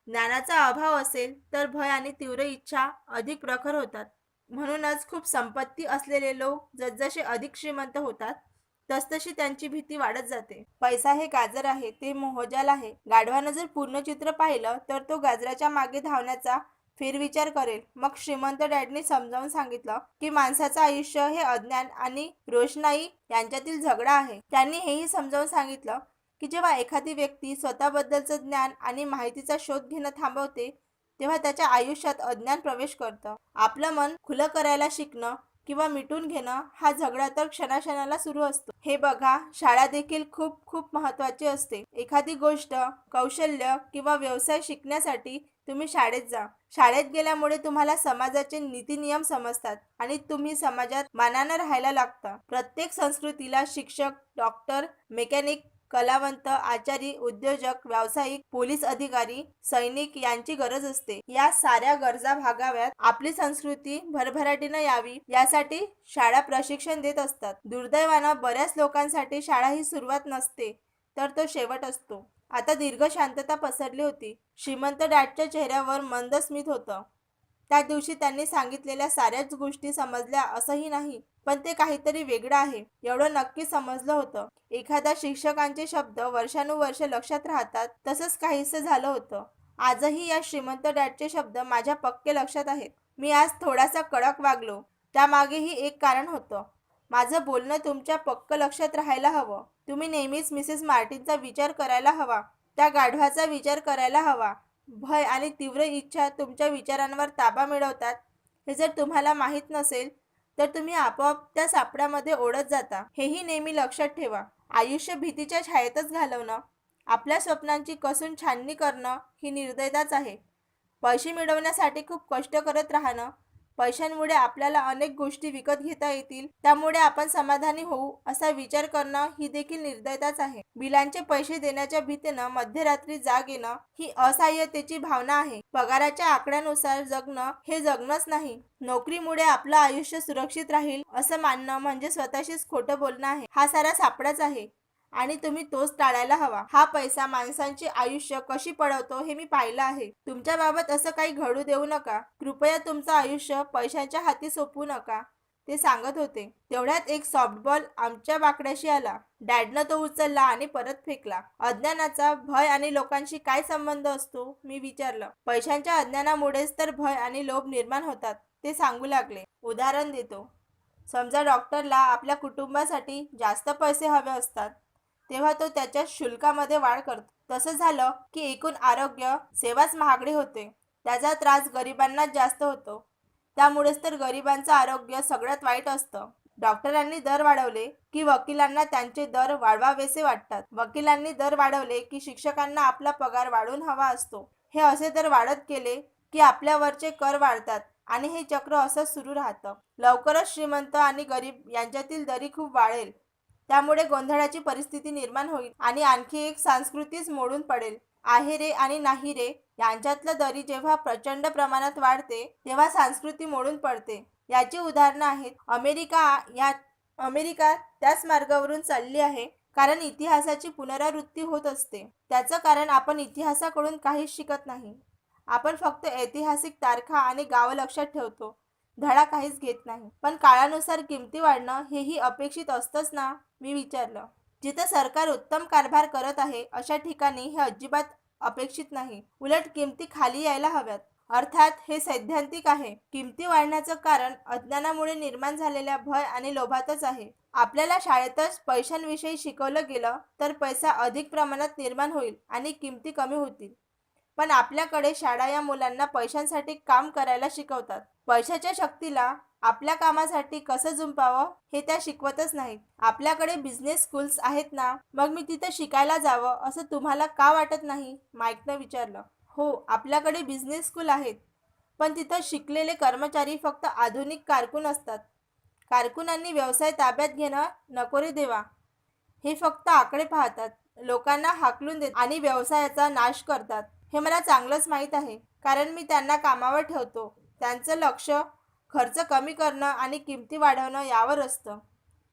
ज्ञानाचा अभाव असेल तर भय आणि तीव्र इच्छा अधिक प्रखर होतात. म्हणूनच खूप संपत्ती असलेले लोक जसजसे अधिक श्रीमंत होतात तसतशी त्यांची भीती वाढत जाते. पैसा हे गाजर आहे, ते मोहजाल आहे. गाढवानं जर पूर्ण चित्र पाहिलं तर तो गाजराच्या मागे धावण्याचा फेरविचार करेल. मग श्रीमंत डॅडनी समजावून सांगितलं की माणसाचं आयुष्य हे अज्ञान आणि रोषणाई यांच्यातील झगडा आहे. त्यांनी हेही समजावून सांगितलं की जेव्हा एखादी व्यक्ती स्वतःबद्दलचं ज्ञान आणि माहितीचा शोध घेणं थांबवते तेव्हा त्याच्या आयुष्यात अज्ञान प्रवेश करतं. आपलं मन खुलं करायला शिकणं किंवा मिटून घेणं हा झगडा तर क्षणाक्षणाला सुरू असतो. हे बघा, शाळा देखील खूप खूप महत्त्वाची असते. एखादी गोष्ट, कौशल्य किंवा व्यवसाय शिकण्यासाठी तुम्ही शाळेत जा. शाळेत गेल्यामुळे तुम्हाला समाजाचे नीतिनियम समजतात आणि तुम्ही समाजात मानानं राहायला लागता. प्रत्येक संस्कृतीला शिक्षक, डॉक्टर, मेकॅनिक, कलावंत, आचारी, उद्योजक, व्यावसायिक, पोलीस अधिकारी, सैनिक यांची गरज असते. या साऱ्या गरजा भागाव्यात, आपली संस्कृती भरभराटीनं यावी यासाठी शाळा प्रशिक्षण देत असतात. दुर्दैवानं बऱ्याच लोकांसाठी शाळा ही सुरुवात नसते तर तो शेवट असतो. आता दीर्घ शांतता पसरली होती. श्रीमंत डॅडच्या चेहऱ्यावर मंद स्मित होतं. त्या दिवशी त्यांनी सांगितलेल्या साऱ्याच गोष्टी समजल्या असंही नाही, पण ते काहीतरी वेगळं आहे एवढं नक्की समजलं होतं. एखाद्या शिक्षकांचे शब्द वर्षानुवर्ष लक्षात राहतात तसंच काहीसं झालं होतं. आजही या श्रीमंत डॅडचे शब्द माझ्या पक्के लक्षात आहेत. मी आज थोडासा कडक वागलो, त्यामागेही एक कारण होतं. माझं बोलणं तुमच्या पक्क लक्षात राहायला हवं. तुम्ही नेहमीच मिसेस मार्टिनचा विचार करायला हवा, त्या गाढवाचा विचार करायला हवा. भय आणि तीव्र इच्छा तुमच्या विचारांवर ताबा मिळवतात हे जर तुम्हाला माहीत नसेल तर तुम्ही आपोआप त्या सापळ्यामध्ये ओढत जाता. हेही नेहमी लक्षात ठेवा. आयुष्य भीतीच्या छायेतच घालवणं, आपल्या स्वप्नांची कसून छाननी करणं ही निर्दयताच आहे. पैसे मिळवण्यासाठी खूप कष्ट करत राहणं, पैशांमुळे आपल्याला अनेक गोष्टी विकत घेता येतील त्यामुळे आपण समाधानी होऊ असा विचार करणं ही देखील निर्दयताच आहे. बिलांचे पैसे देण्याच्या भीतीनं मध्यरात्री जाग येणं ही असहाय्यतेची भावना आहे. पगाराच्या आकड्यानुसार जगणं हे जगणंच नाही. नोकरीमुळे आपलं आयुष्य सुरक्षित राहील असं मानणं म्हणजे स्वतःशीच खोटं बोलणं आहे. हा सारा सापडाच आहे आणि तुम्ही तोच टाळायला हवा. हा पैसा माणसांची आयुष्य कशी पळवतो हे मी पाहिलं आहे. तुमच्या बाबत असं काही घडू देऊ नका. कृपया तुमचं आयुष्य पैशांच्या हाती सोपवू नका, ते सांगत होते. तेवढ्यात एक सॉफ्टबॉल आमच्या बाकड्याशी आला. डॅडनं तो उचलला आणि परत फेकला. अज्ञानाचा भय आणि लोकांशी काय संबंध असतो? मी विचारलं. पैशांच्या अज्ञानामुळेच तर भय आणि लोभ निर्माण होतात, ते सांगू लागले. उदाहरण देतो. समजा डॉक्टरला आपल्या कुटुंबासाठी जास्त पैसे हवे असतात तेव्हा तो त्याच्या शुल्कामध्ये वाढ करतो. तसं झालं की एकूण आरोग्य सेवाच महागडी होते. त्याचा त्रास गरिबांनाच जास्त होतो. त्यामुळेच तर गरिबांचं आरोग्य सगळ्यात वाईट असतं. डॉक्टरांनी दर वाढवले की वकिलांना त्यांचे दर वाढवावेसे वाटतात. वकिलांनी दर वाढवले की शिक्षकांना आपला पगार वाढवून हवा असतो. हे असे दर वाढत गेले की आपल्यावरचे कर वाढतात आणि हे चक्र असंच सुरू राहतं. लवकरच श्रीमंत आणि गरीब यांच्यातील दरी खूप वाढेल. त्यामुळे गोंधळाची परिस्थिती निर्माण होईल आणि आणखी एक संस्कृतीच मोडून पडेल. आहे रे आणि नाही रे यांच्यातलं दरी जेव्हा प्रचंड प्रमाणात वाढते तेव्हा संस्कृती मोडून पडते. याची उदाहरणं आहेत. अमेरिका त्याच मार्गावरून चालली आहे कारण इतिहासाची पुनरावृत्ती होत असते. त्याचं कारण आपण इतिहासाकडून काहीच शिकत नाही. आपण फक्त ऐतिहासिक तारखा आणि गावं लक्षात ठेवतो, धडा काहीच घेत नाही. पण काळानुसार किमती वाढणं हेही अपेक्षित असतंच ना? मी विचारलं. जिथं सरकार उत्तम कारभार करत आहे अशा ठिकाणी हे अजिबात अपेक्षित नाही. उलट किमती खाली यायला हव्यात. अर्थात हे सैद्धांतिक आहे. किमती वाढण्याचं कारण अज्ञानामुळे निर्माण झालेल्या भय आणि लोभातच आहे. आपल्याला शाळेतच पैशांविषयी शिकवलं गेलं तर पैसा अधिक प्रमाणात निर्माण होईल आणि किमती कमी होतील. पण आपल्याकडे शाळा या मुलांना पैशांसाठी काम करायला शिकवतात. पैशाच्या शक्तीला आपल्या कामासाठी कसं जुंपावं हे त्या शिकवतच नाहीत. आपल्याकडे बिझनेस स्कूल्स आहेत ना, मग मी तिथं शिकायला जावं असं तुम्हाला का वाटत नाही? माईकनं विचारलं. हो, आपल्याकडे बिझनेस स्कूल आहेत, पण तिथं शिकलेले कर्मचारी फक्त आधुनिक कारकून असतात. कारकुनांनी व्यवसाय ताब्यात घेणं नको रे देवा. हे फक्त आकडे पाहतात, लोकांना हाकलून देतात आणि व्यवसायाचा नाश करतात. हे मला चांगलंच माहीत आहे, कारण मी त्यांना कामावर ठेवतो. त्यांचं लक्ष खर्च कमी करणं आणि किमती वाढवणं यावर असतं.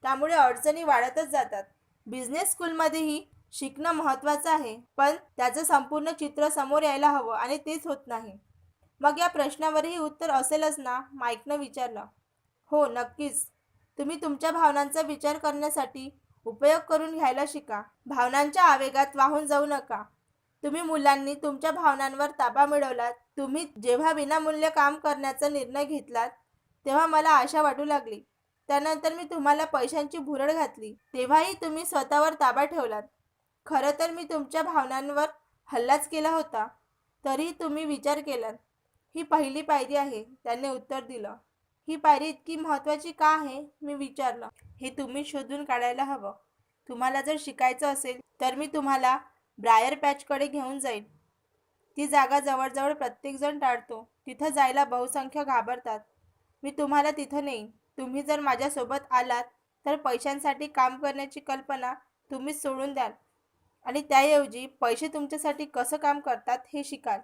त्यामुळे अडचणी वाढतच जातात. बिझनेस स्कूलमध्येही शिकणं महत्त्वाचं आहे, पण त्याचं संपूर्ण चित्र समोर यायला हवं आणि तेच होत नाही. मग या प्रश्नावरही उत्तर असेलच ना? माईकनं विचारलं. हो, नक्कीच. तुम्ही तुमच्या भावनांचा विचार करण्यासाठी उपयोग करून घ्यायला शिका. भावनांच्या आवेगात वाहून जाऊ नका. तुम्ही मुलांनी तुमच्या भावनांवर ताबा मिळवलात. तुम्ही जेव्हा विनामूल्य काम करण्याचा निर्णय घेतलात, तेव्हा मला आशा वाटू लागली. त्यानंतर मी तुम्हाला पैशांची भुरळ घातली. तेव्हाही तुम्ही स्वतःवर ताबा ठेवलात. खरं तर मी तुमच्या भावनांवर हल्लाच केला होता, तरीही तुम्ही विचार केलात. ही पहिली पायरी आहे, त्याने उत्तर दिलं. ही पायरी इतकी महत्त्वाची का आहे? मी विचारलं. हे तुम्ही शोधून काढायला हवं. तुम्हाला जर शिकायचं असेल तर मी तुम्हाला ब्रायर पॅचकडे घेऊन जाईल. ती जागा जवळजवळ प्रत्येकजण टाळतो. तिथं जायला बहुसंख्य घाबरतात. मी तुम्हाला तिथं नेईन. तुम्ही जर माझ्यासोबत आलात तर पैशांसाठी काम करण्याची कल्पना तुम्हीच सोडून द्याल आणि त्याऐवजी पैसे तुमच्यासाठी कसं काम करतात हे शिकाल.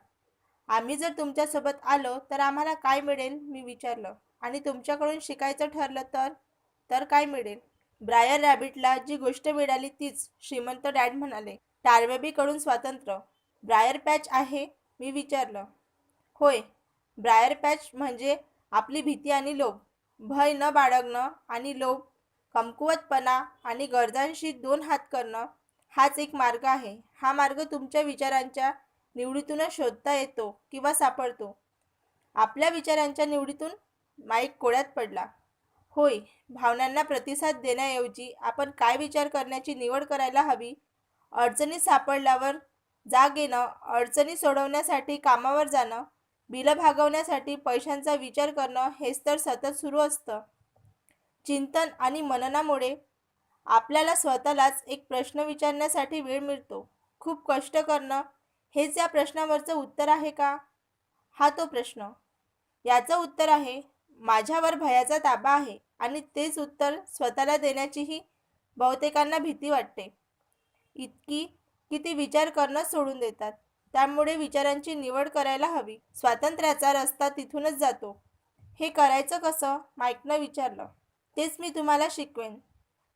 आम्ही जर तुमच्यासोबत आलो तर आम्हाला काय मिळेल? मी विचारलं. आणि तुमच्याकडून शिकायचं ठरलं तर काय मिळेल? ब्रायर रॅबिटला जी गोष्ट मिळाली तीच, श्रीमंत डॅड म्हणाले. टारबेबीकडून स्वातंत्र्य. ब्रायर पॅच आहे? मी विचारलं. होय, ब्रायर पॅच म्हणजे आपली भीती आणि लोभ, भय न बाळगणं आणि लोभ, कमकुवतपणा आणि गरजांशी दोन हात करणं, हाच एक मार्ग आहे. हा मार्ग तुमच्या विचारांच्या निवडीतूनच शोधता येतो किंवा सापडतो. आपल्या विचारांच्या निवडीतून? माईक कोड्यात पडला. होय, भावनांना प्रतिसाद देण्याऐवजी आपण काय विचार करण्याची निवड करायला हवी. अडचणीत सापडल्यावर जाग येणं, अडचणी सोडवण्यासाठी कामावर जाणं, बिलं भागवण्यासाठी पैशांचा विचार करणं हेच तर सतत सुरू असतं. चिंतन आणि मननामुळे आपल्याला स्वतःलाच एक प्रश्न विचारण्यासाठी वेळ मिळतो. खूप कष्ट करणं हेच या प्रश्नावरचं उत्तर आहे का? हा तो प्रश्न. याचं उत्तर आहे, माझ्यावर भयाचा ताबा आहे आणि तेच उत्तर स्वतःला देण्याचीही बहुतेकांना भीती वाटते. इतकी की ते विचार करणंच सोडून देतात. त्यामुळे विचारांची निवड करायला हवी. स्वातंत्र्याचा रस्ता तिथूनच जातो. हे करायचं कसं? माईकनं विचारलं. तेच मी तुम्हाला शिकवेन.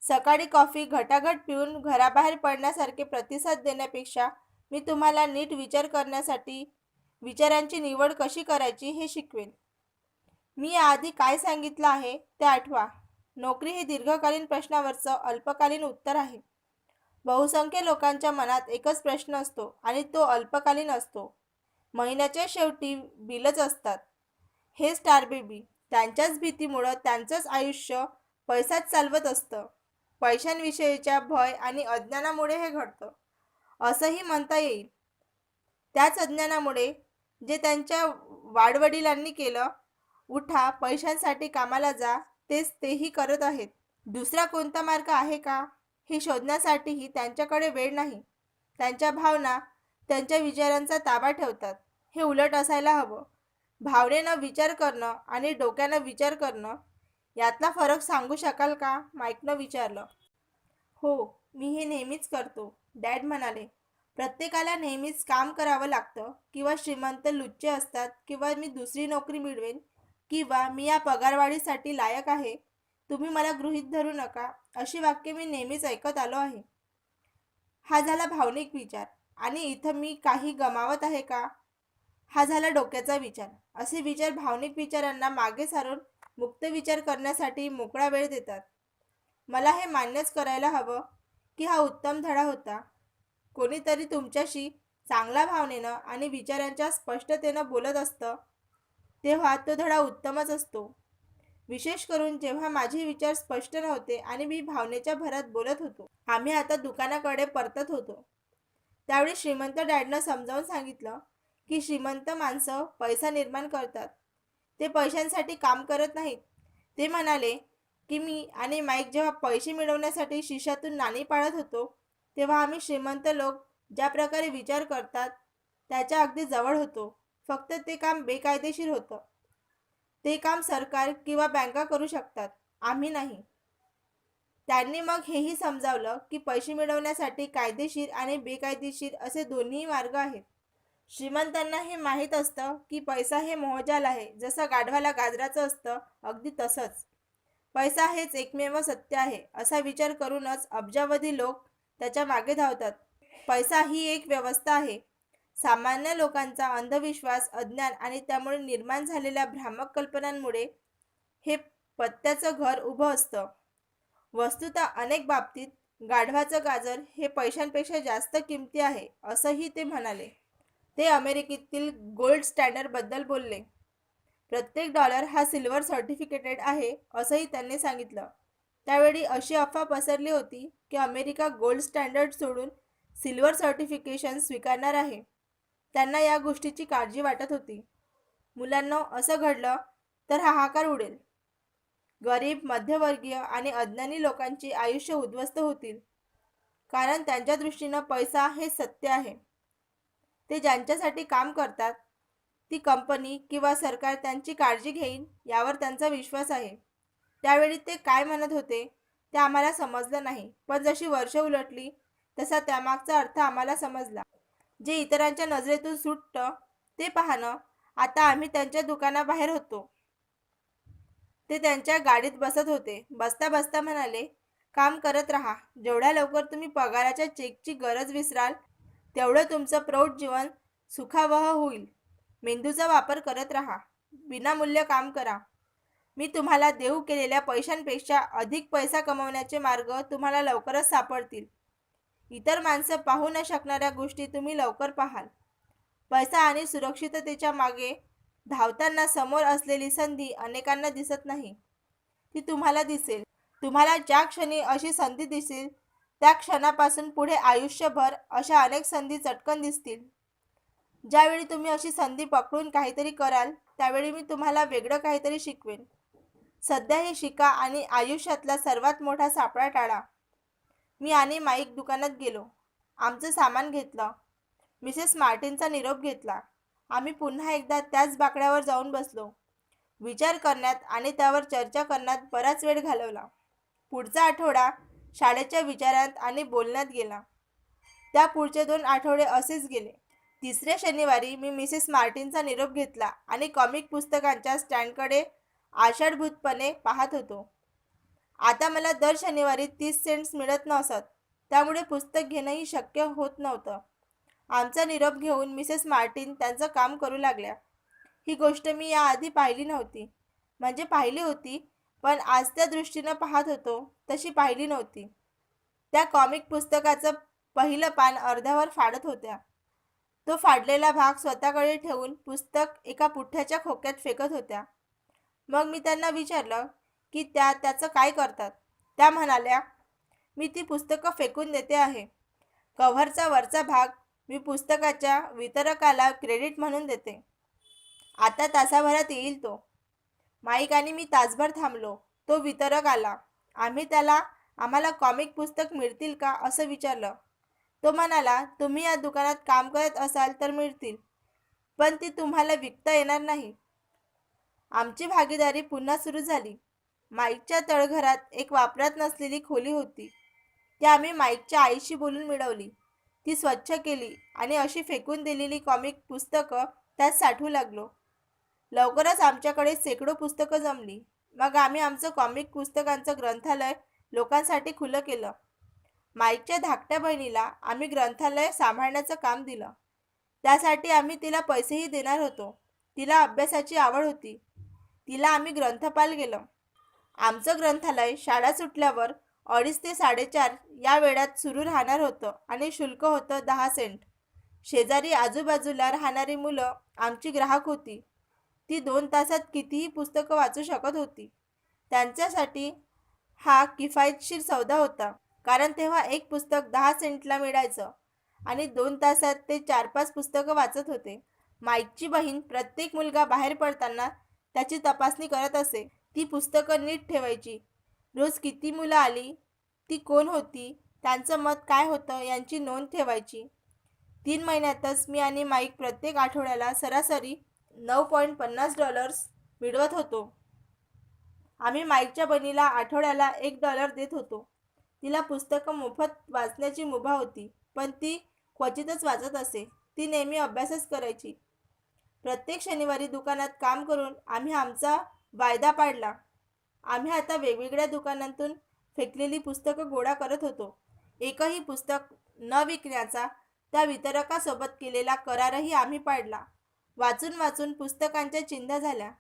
सकाळी कॉफी घटाघट पिऊन घराबाहेर पडण्यासारखे प्रतिसाद देण्यापेक्षा मी तुम्हाला नीट विचार करण्यासाठी विचारांची निवड कशी करायची हे शिकवेन. मी याआधी काय सांगितलं आहे ते आठवा. नोकरी हे दीर्घकालीन प्रश्नावरचं अल्पकालीन उत्तर आहे. बहुसंख्य लोकांच्या मनात एकच प्रश्न असतो आणि तो अल्पकालीन असतो. महिन्याच्या शेवटी बिलच असतात. हे स्टार बेबी, त्यांच्याच भीतीमुळं त्यांचंच आयुष्य पैसाच चालवत असतं. पैशांविषयीच्या भय आणि अज्ञानामुळे हे घडतं असंही म्हणता येईल. त्याच अज्ञानामुळे जे त्यांच्या वाडवडिलांनी केलं, उठा पैशांसाठी कामाला जा, तेच तेही करत आहेत. दुसरा कोणता मार्ग आहे का हे शोधण्यासाठीही त्यांच्याकडे वेळ नाही. त्यांच्या भावना त्यांच्या विचारांचा ताबा ठेवतात. हे उलट असायला हवं. भावनेनं विचार करणं आणि डोक्यानं विचार करणं यातला फरक सांगू शकाल का? माईकनं विचारलं. हो, मी हे नेहमीच करतो, डॅड म्हणाले. प्रत्येकाला नेहमीच काम करावं लागतं, किंवा श्रीमंत लुच्चे असतात, किंवा मी दुसरी नोकरी मिळवेन, किंवा मी या पगारवाढीसाठी लायक आहे. तुम्ही मला गृहीत धरू नका, अशी वाक्ये मी नेहमीच ऐकत आलो आहे. हा झाला भावनिक विचार. आणि इथं मी काही गमावत आहे का? हा झाला डोक्याचा विचार. असे विचार भावनिक विचारांना मागे सारून मुक्त विचार करण्यासाठी मोकळा वेळ देतात. मला हे मान्यच करायला हवं की हा उत्तम धडा होता. कोणीतरी तुमच्याशी चांगल्या भावनेनं आणि विचारांच्या स्पष्टतेनं बोलत असतं तेव्हा तो धडा उत्तमच असतो. विशेष करून जेव्हा माझे विचार स्पष्ट नव्हते आणि मी भावनेच्या भरात बोलत होतो. आम्ही आता दुकानाकडे परतत होतो. त्यावेळी श्रीमंत डॅडनं समजावून सांगितलं की श्रीमंत माणसं पैसा निर्माण करतात. ते पैशांसाठी काम करत नाहीत. ते म्हणाले की मी आणि माईक जेव्हा पैसे मिळवण्यासाठी खिशातून नाणी पाळत होतो, तेव्हा आम्ही श्रीमंत लोक ज्या प्रकारे विचार करतात त्याच्या अगदी जवळ होतो. फक्त ते काम बेकायदेशीर होतं. ते काम सरकार किंवा बँका करू शकतात, आम्ही नाही. त्यांनी मग हेही समजावलं की पैसे मिळवण्यासाठी कायदेशीर आणि बेकायदेशीर असे दोन्ही मार्ग आहेत. श्रीमंतांना हे माहीत असतं की पैसा हे मोहजाल आहे. जसं गाढवाला गाजराचं असतं, अगदी तसंच. पैसा हेच एकमेव सत्य आहे असा विचार करूनच अब्जावधी लोक त्याच्या मागे धावतात. पैसा ही एक व्यवस्था आहे. सामान्य लोकांचा अंधविश्वास, अज्ञान आणि त्यामुळे निर्माण झालेल्या भ्रामक कल्पनांमुळे हे पत्त्याचं घर उभं असतं. वस्तुतः अनेक बाबतीत गाढवाचं गाजर हे पैशांपेक्षा जास्त किमती आहे, असंही ते म्हणाले. ते अमेरिकेतील गोल्ड स्टँडर्डबद्दल बोलले. प्रत्येक डॉलर हा सिल्वर सर्टिफिकेटेड आहे, असंही त्यांनी सांगितलं. त्यावेळी अशी अफवा पसरली होती की अमेरिका गोल्ड स्टँडर्ड सोडून सिल्वर सर्टिफिकेशन स्वीकारणार आहे. त्यांना या गोष्टीची काळजी वाटत होती. मुलांना असं घडलं तर हाहाकार उडेल. गरीब, मध्यमवर्गीय आणि अज्ञानी लोकांची आयुष्य उद्ध्वस्त होतील. कारण त्यांच्या दृष्टीनं पैसा हे सत्य आहे. ते ज्यांच्यासाठी काम करतात, ती कंपनी किंवा सरकार त्यांची काळजी घेईल यावर त्यांचा विश्वास आहे. त्यावेळी ते काय म्हणत होते ते आम्हाला समजलं नाही, पण जशी वर्ष उलटली तसा त्यामागचा अर्थ आम्हाला समजला. जे इतरांच्या नजरेतून सुटतं ते पाहणं. आता आम्ही त्यांच्या दुकानाबाहेर होतो. ते त्यांच्या गाडीत बसत होते. बसता बसता म्हणाले, काम करत राहा. जेवढ्या लवकर तुम्ही पगाराच्या चेकची गरज विसराल, तेवढं तुमचं प्रौढ जीवन सुखावह होईल. मेंदूचा वापर करत राहा. विनामूल्य काम करा. मी तुम्हाला देऊ केलेल्या पैशांपेक्षा अधिक पैसा कमवण्याचे मार्ग तुम्हाला लवकरच सापडतील. इतर माणसं पाहू न शकणाऱ्या गोष्टी तुम्ही लवकर पाहाल. पैसा आणि सुरक्षिततेच्या मागे धावताना समोर असलेली संधी अनेकांना दिसत नाही. ती तुम्हाला दिसेल. तुम्हाला ज्या क्षणी अशी संधी दिसेल त्या क्षणापासून पुढे आयुष्यभर अशा अनेक संधी चटकन दिसतील. ज्यावेळी तुम्ही अशी संधी पकडून काहीतरी कराल त्यावेळी मी तुम्हाला वेगळं काहीतरी शिकवेन. सध्या हे शिका आणि आयुष्यातला सर्वात मोठा सापळा टाळा. मी आणि माईक दुकानात गेलो. आमचं सामान घेतलं. मिसेस मार्टिनचा निरोप घेतला. आम्ही पुन्हा एकदा त्याच बाकड्यावर जाऊन बसलो. विचार करण्यात आणि त्यावर चर्चा करण्यात बराच वेळ घालवला. पुढचा आठवडा शाळेच्या विचारात आणि बोलण्यात गेला. त्या पुढचे 2 आठवडे असेच गेले. तिसऱ्या शनिवारी मी मिसेस मार्टिनचा निरोप घेतला आणि कॉमिक पुस्तकांच्या स्टँडकडे आषाढभूतपणे पाहत होतो. आता मला दर शनिवारी 30 सेंट्स मिळत नसत, त्यामुळे पुस्तक घेणंही शक्य होत नव्हतं. आमचा निरोप घेऊन मिसेस मार्टिन त्यांचं काम करू लागल्या. ही गोष्ट मी याआधी पाहिली नव्हती. म्हणजे पाहिली होती, पण आज त्या दृष्टीनं पाहत होतो तशी पाहिली नव्हती. त्या कॉमिक पुस्तकाचं पहिलं पान अर्ध्यावर फाडत होत्या. तो फाडलेला भाग स्वतःकडे ठेवून पुस्तक एका पुठ्ठ्याच्या खोक्यात फेकत होत्या. मग मी त्यांना विचारलं की त्याचं काय करतात. त्या म्हणाल्या, मी ती पुस्तकं फेकून देते आहे. कव्हरचा वरचा भाग मी पुस्तकाच्या वितरकाला क्रेडिट म्हणून देते. आता तासाभरात येईल तो. माईक आणि मी तासभर थांबलो. तो वितरक आला. आम्ही त्याला आम्हाला कॉमिक पुस्तक मिळतील का असं विचारलं. तो म्हणाला, तुम्ही या दुकानात काम करत असाल तर मिळतील, पण ती तुम्हाला विकता येणार नाही. आमची भागीदारी पुन्हा सुरू झाली. माईकच्या तळघरात एक वापरात नसलेली खोली होती. ती आम्ही माईकच्या आईशी बोलून मिळवली. ती स्वच्छ केली आणि अशी फेकून दिलेली कॉमिक पुस्तकं त्यात साठवू लागलो. लवकरच आमच्याकडे शेकडो पुस्तकं जमली. मग आम्ही आमचं कॉमिक पुस्तकांचं ग्रंथालय लोकांसाठी खुलं केलं. माईकच्या धाकट्या बहिणीला आम्ही ग्रंथालय सांभाळण्याचं काम दिलं. त्यासाठी आम्ही तिला पैसेही देणार होतो. तिला अभ्यासाची आवड होती. तिला आम्ही ग्रंथपाल केलं. आमचं ग्रंथालय शाळा सुटल्यावर 2:30 ते 4:30 या वेळात सुरू राहणार होतं आणि शुल्क होतं 10 सेंट. शेजारी आजूबाजूला राहणारी मुलं आमची ग्राहक होती. ती 2 तासात कितीही पुस्तकं वाचू शकत होती. त्यांच्यासाठी हा किफायतशीर सौदा होता, कारण तेव्हा एक पुस्तक 10 सेंटला मिळायचं आणि 2 तासात ते 4-5 पुस्तकं वाचत होते. माईकची बहीण प्रत्येक मुलगा बाहेर पडताना त्याची तपासणी करत असे. ती पुस्तकं नीट ठेवायची. रोज किती मुलं आली, ती कोण होती, त्यांचं मत काय होतं यांची नोंद ठेवायची. 3 महिन्यातच मी आणि माईक प्रत्येक आठवड्याला सरासरी $9.50 मिळवत होतो. आम्ही माईकच्या बहिणीला आठवड्याला $1 देत होतो. तिला पुस्तकं मोफत वाचण्याची मुभा होती, पण ती क्वचितच वाचत असे. ती नेहमी अभ्यासच करायची. प्रत्येक शनिवारी दुकानात काम करून आम्ही आमचा वायदा पाडला. आम्ही आता वेगवेगळ्या दुकानांतून फेकलेली पुस्तकं गोळा करत होतो. एकही पुस्तक न विकण्याचा त्या वितरकासोबत केलेला करारही आम्ही पाडला. वाचून वाचून पुस्तकांच्या चिंध्या झाल्या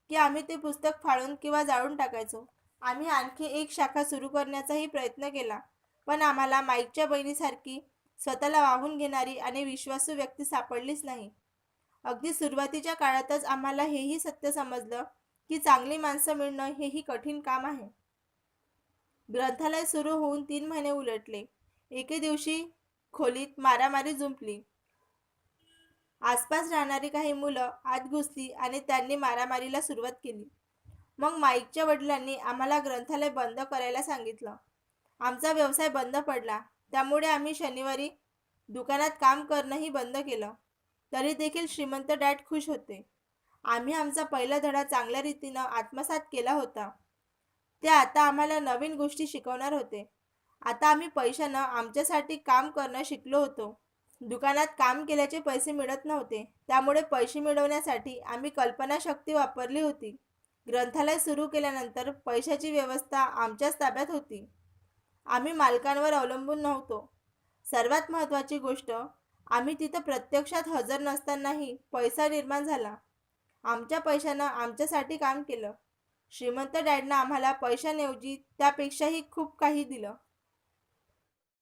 की आम्ही ते पुस्तक फाडून किंवा जाळून टाकायचो. आम्ही आणखी एक शाखा सुरू करण्याचाही प्रयत्न केला, पण आम्हाला माईकच्या बहिणीसारखी स्वतःला वाहून घेणारी आणि विश्वासू व्यक्ती सापडलीच नाही. अगदी सुरुवातीच्या काळातच आम्हाला हेही सत्य समजलं की चांगली माणसं मिळणं हेही कठीण काम आहे. ग्रंथालय सुरू होऊन 3 महिने उलटले. एके दिवशी खोलीत मारामारी जुंपली. आसपास राहणारी काही मुलं आत घुसली आणि त्यांनी मारामारीला सुरुवात केली. मग माईकच्या वडिलांनी आम्हाला ग्रंथालय बंद करायला सांगितलं. आमचा व्यवसाय बंद पडला. त्यामुळे आम्ही शनिवारी दुकानात काम करणंही बंद केलं. तरी देखील श्रीमंत डॅड खुश होते. आम्ही आमचा पहिला धडा चांगल्या रीतीनं आत्मसात केला होता. ते आता आम्हाला नवीन गोष्टी शिकवणार होते. आता आम्ही पैशानं आमच्यासाठी काम करणं शिकलो होतो. दुकानात काम केल्याचे पैसे मिळत नव्हते, त्यामुळे पैसे मिळवण्यासाठी आम्ही कल्पनाशक्ती वापरली होती. ग्रंथालय सुरू केल्यानंतर पैशाची व्यवस्था आमच्याच ताब्यात होती. आम्ही मालकांवर अवलंबून नव्हतो. सर्वात महत्त्वाची गोष्ट, आम्ही तिथं प्रत्यक्षात हजर नसतानाही पैसा निर्माण झाला. आमच्या पैशानं आमच्यासाठी काम केलं. श्रीमंत डॅडनं आम्हाला पैशांऐवजी त्यापेक्षाही खूप काही दिलं.